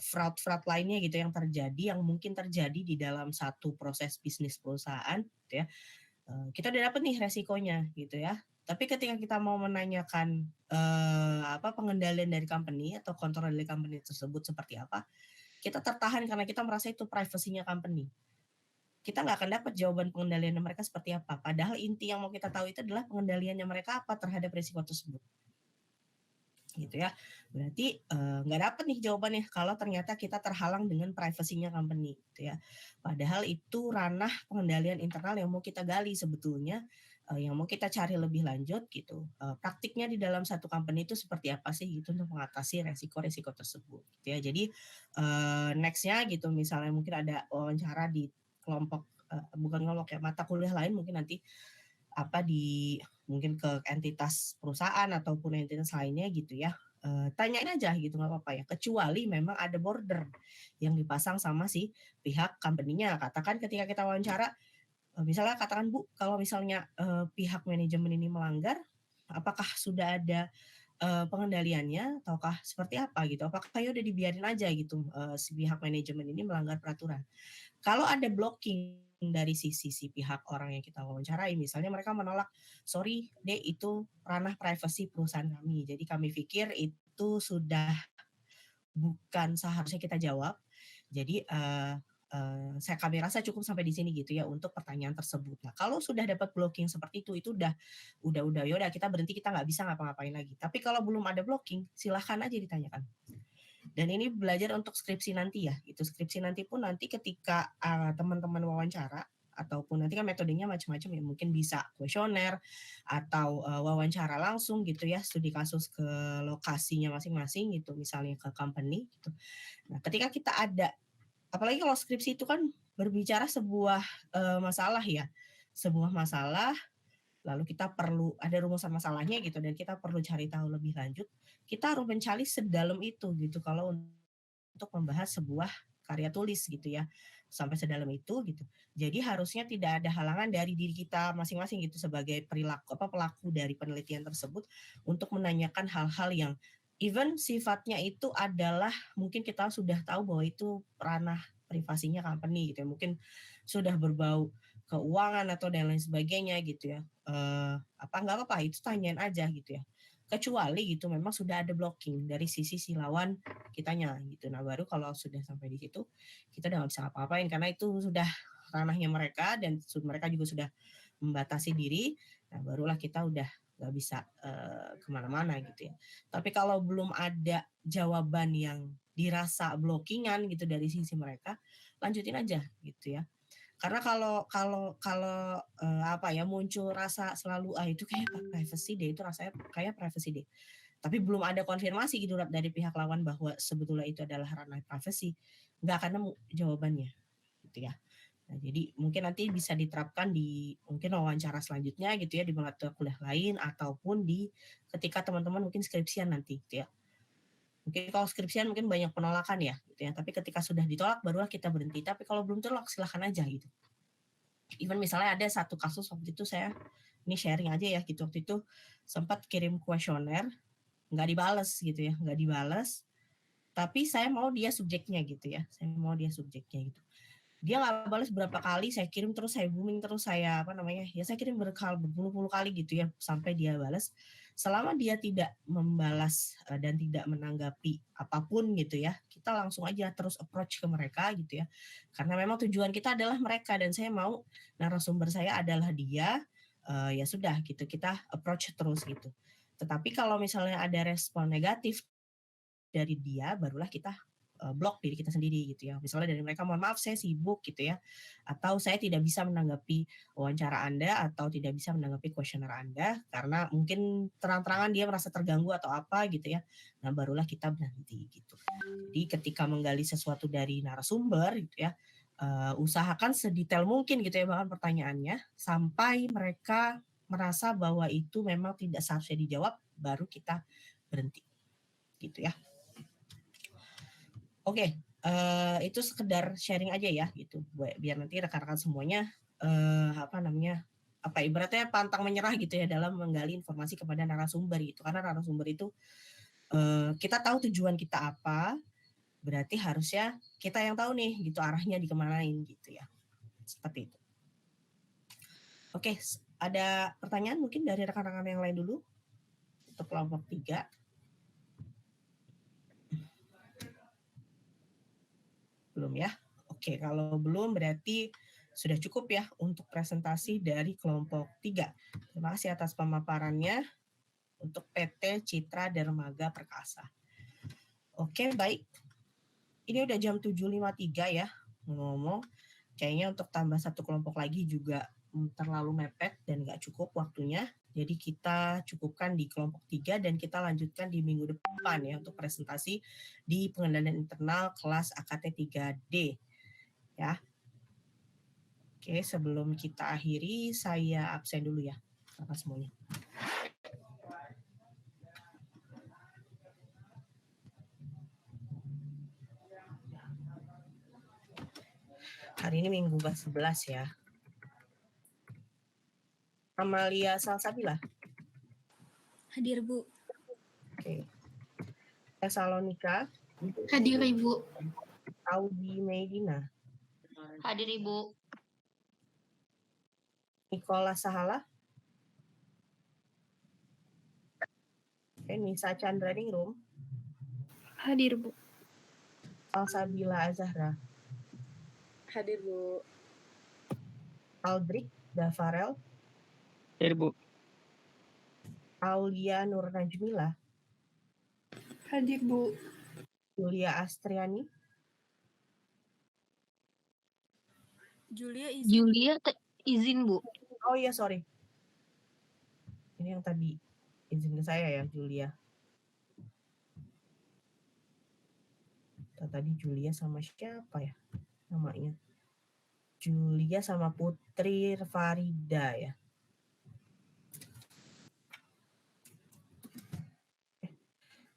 fraud lainnya gitu yang terjadi yang mungkin terjadi di dalam satu proses bisnis perusahaan gitu ya. Kita udah dapet nih resikonya gitu ya. Tapi ketika kita mau menanyakan pengendalian dari company atau kontrol dari company tersebut seperti apa, kita tertahan karena kita merasa itu privasinya company. Kita nggak akan dapat jawaban pengendalian mereka seperti apa. Padahal inti yang mau kita tahu itu adalah pengendaliannya mereka apa terhadap risiko tersebut. Gitu ya. Berarti nggak dapat nih jawabannya kalau ternyata kita terhalang dengan privasinya company. Gitu ya. Padahal itu ranah pengendalian internal yang mau kita gali sebetulnya. Yang mau kita cari lebih lanjut gitu. Praktiknya di dalam satu company itu seperti apa sih gitu untuk mengatasi resiko-resiko tersebut. Gitu ya. Jadi next-nya gitu misalnya mungkin ada wawancara di kelompok bukan kelompok ya mata kuliah lain mungkin nanti mungkin ke entitas perusahaan ataupun entitas lainnya gitu ya, tanyain aja gitu nggak apa-apa ya, kecuali memang ada border yang dipasang sama si pihak company-nya. Katakan ketika kita wawancara, misalnya katakan Bu, kalau misalnya pihak manajemen ini melanggar, apakah sudah ada pengendaliannya ataukah seperti apa gitu? Apakah ya udah dibiarin aja gitu si pihak manajemen ini melanggar peraturan? Kalau ada blocking dari sisi si pihak orang yang kita wawancarai, misalnya mereka menolak, sorry deh itu ranah privasi perusahaan kami, jadi kami pikir itu sudah bukan seharusnya kita jawab, jadi kami rasa cukup sampai di sini gitu ya untuk pertanyaan tersebut. Nah kalau sudah dapat blocking seperti itu udah yaudah kita berhenti, kita nggak bisa ngapa-ngapain lagi. Tapi kalau belum ada blocking, silahkan aja ditanyakan. Dan ini belajar untuk skripsi nanti ya, gitu. Skripsi nanti pun nanti ketika teman-teman wawancara ataupun nanti kan metodenya macam-macam ya, mungkin bisa kuesioner atau wawancara langsung gitu ya, studi kasus ke lokasinya masing-masing gitu, misalnya ke company gitu. Nah, ketika kita ada, apalagi kalau skripsi itu kan berbicara sebuah masalah ya, sebuah masalah, lalu kita perlu ada rumusan masalahnya gitu dan kita perlu cari tahu lebih lanjut, kita harus mencari sedalam itu gitu kalau untuk membahas sebuah karya tulis gitu ya, sampai sedalam itu gitu. Jadi harusnya tidak ada halangan dari diri kita masing-masing gitu sebagai pelaku dari penelitian tersebut untuk menanyakan hal-hal yang even sifatnya itu adalah mungkin kita sudah tahu bahwa itu ranah privasinya company gitu ya, mungkin sudah berbau keuangan atau dan lain sebagainya gitu ya, nggak apa-apa itu tanyain aja gitu ya. kecuali gitu memang sudah ada blocking dari sisi si lawan kitanya gitu. Nah baru kalau sudah sampai di situ kita udah nggak bisa apa-apain karena itu sudah ranahnya mereka dan mereka juga sudah membatasi diri. Nah barulah kita udah nggak bisa kemana-mana gitu ya. Tapi kalau belum ada jawaban yang dirasa blockingan gitu dari sisi mereka, lanjutin aja gitu ya. Karena kalau apa ya muncul rasa selalu itu kayak privacy deh, itu rasanya kayak privacy deh. Tapi belum ada konfirmasi gitu dari pihak lawan bahwa sebetulnya itu adalah ranah privacy, nggak akan nemu jawabannya gitu ya. Nah, jadi mungkin nanti bisa diterapkan di mungkin wawancara selanjutnya gitu ya di mata kuliah lain ataupun di ketika teman-teman mungkin skripsian nanti gitu ya. Mungkin kalau skripsian mungkin banyak penolakan ya gitu ya. Tapi ketika sudah ditolak barulah kita berhenti. Tapi kalau belum tolak silahkan aja gitu. Even misalnya ada satu kasus waktu itu saya ini sharing aja ya gitu, waktu itu sempat kirim kuesioner nggak dibales gitu ya, nggak dibales. Tapi saya mau dia subjeknya gitu ya. Saya mau dia subjeknya gitu. Dia nggak balas berapa kali, saya kirim terus, saya booming terus, saya saya kirim berpuluh-puluh kali gitu ya sampai dia balas. Selama dia tidak membalas dan tidak menanggapi apapun gitu ya, kita langsung aja terus approach ke mereka gitu ya. Karena memang tujuan kita adalah mereka dan saya mau narasumber saya adalah dia, ya sudah gitu kita approach terus gitu. Tetapi kalau misalnya ada respon negatif dari dia, barulah kita blok diri kita sendiri gitu ya. Misalnya dari mereka, mohon maaf saya sibuk gitu ya, atau saya tidak bisa menanggapi wawancara Anda atau tidak bisa menanggapi kuesioner Anda karena mungkin terang-terangan dia merasa terganggu atau apa gitu ya. Nah barulah kita berhenti gitu. Jadi ketika menggali sesuatu dari narasumber gitu ya, usahakan sedetail mungkin gitu ya bahkan pertanyaannya sampai mereka merasa bahwa itu memang tidak seharusnya dijawab, baru kita berhenti gitu ya. Oke, itu sekedar sharing aja ya gitu, biar nanti rekan-rekan semuanya ibaratnya pantang menyerah gitu ya dalam menggali informasi kepada narasumber gitu. Karena narasumber itu kita tahu tujuan kita apa, berarti harusnya kita yang tahu nih gitu arahnya dikemanain gitu ya. Seperti itu. Oke, ada pertanyaan mungkin dari rekan-rekan yang lain dulu untuk kelompok 3. Belum ya? Oke, kalau belum berarti sudah cukup ya untuk presentasi dari kelompok 3. Terima kasih atas pemaparannya untuk PT Citra Dermaga Perkasa. Oke, baik. Ini udah jam 7.53 ya, ngomong. Kayaknya untuk tambah satu kelompok lagi juga terlalu mepet dan nggak cukup waktunya. Jadi kita cukupkan di kelompok 3 dan kita lanjutkan di minggu depan ya untuk presentasi di pengendalian internal kelas AKT 3D. Ya. Oke, sebelum kita akhiri saya absen dulu ya Bapak semuanya. Hari ini minggu ke-11 ya. Amalia Salsabila. Hadir, Bu. Oke. Tesalonika. Hadir, Ibu. Audi Medina. Hadir, Ibu. Nikola Sahala. Nisa Chandra Ningrum. Hadir, Bu. Salsabila Azahra. Hadir, Bu. Aldrik Dafarel. Hadir, Bu. Aulia Nur Najmila. Hadir, Bu. Julia Astriani. Julia izin, Bu. Oh iya, sorry. Ini yang tadi izin ke saya ya, Julia. Tadi Julia sama siapa ya namanya? Julia sama Putri Farida ya.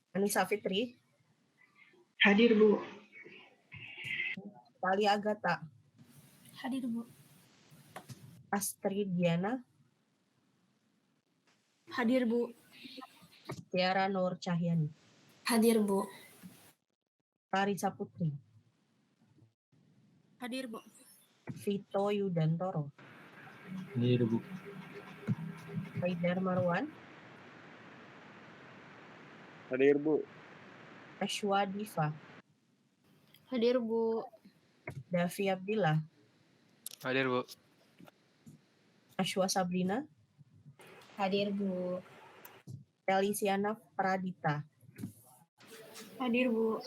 Anissa Fitri. Hadir, Bu. Tali Agatha. Hadir, Bu. Astrid Diana. Hadir, Bu. Tiara Nur Cahyani. Hadir, Bu. Parisa Putri. Hadir, Bu. Vito Yudantoro. Hadir, Bu. Haidar Marwan. Hadir, Bu. Ashwa Diva, Hadir, Bu. Davi Abdillah, Hadir, Bu. Ashwa Sabrina, Hadir, Bu. Feliciana Pradita, Hadir, Bu.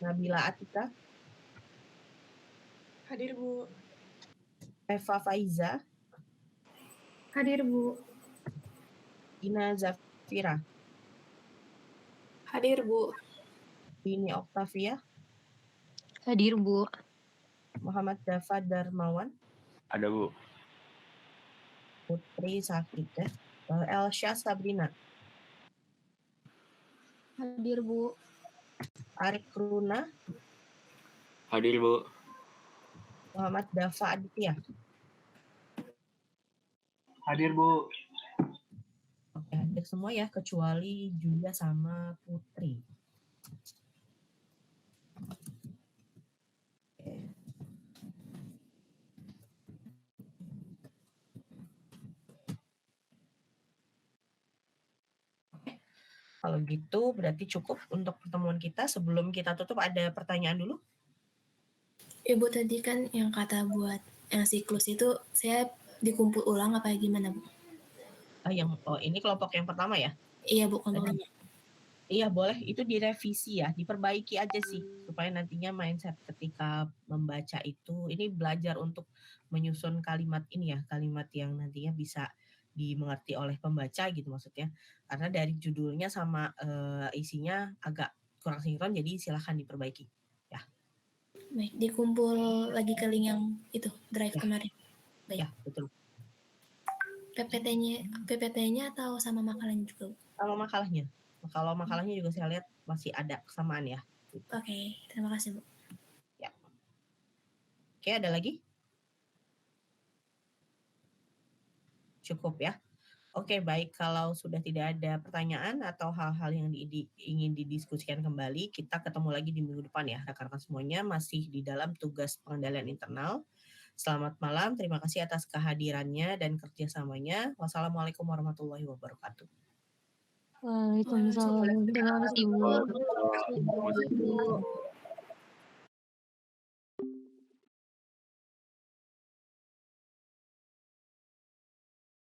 Nabila Atika, Hadir, Bu. Eva Faiza, Hadir, Bu. Ina Zafira, Hadir, Bu. Dini Oktavia, Hadir, Bu. Muhammad Dava Darmawan, Ada, Bu. Putri Sakit ya. Elsha Sabrina, Hadir, Bu. Arik Runa, Hadir, Bu. Muhammad Dava Aditya. Hadir, Bu. Oke, hadir semua ya, kecuali Julia sama Putri. Oke. Kalau gitu berarti cukup untuk pertemuan kita. Sebelum kita tutup ada pertanyaan dulu? Ibu tadi kan yang kata buat yang siklus itu saya dikumpul ulang apa gimana, Bu? Ini kelompok yang pertama ya? Iya, Bu, kelompok Tadi. Iya boleh, itu direvisi ya, diperbaiki aja sih supaya nantinya mindset ketika membaca itu, ini belajar untuk menyusun kalimat ini ya, kalimat yang nantinya bisa dimengerti oleh pembaca gitu maksudnya. Karena dari judulnya sama isinya agak kurang sinkron, jadi silahkan diperbaiki. Ya. Baik, dikumpul lagi ke link yang itu drive kemarin. Baik. Ya betul. PPT-nya atau sama makalahnya juga, Bu? Sama makalahnya. Kalau makalahnya juga saya lihat masih ada kesamaan ya. Oke, terima kasih, Bu. Ya. Oke, ada lagi? Cukup ya. Oke, baik. Kalau sudah tidak ada pertanyaan atau hal-hal yang ingin didiskusikan kembali, kita ketemu lagi di minggu depan ya. Rekan-rekan semuanya masih di dalam tugas pengendalian internal. Selamat malam. Terima kasih atas kehadirannya dan kerjasamanya. Wassalamualaikum warahmatullahi wabarakatuh. Waalaikumsalam. Terima kasih, Bu.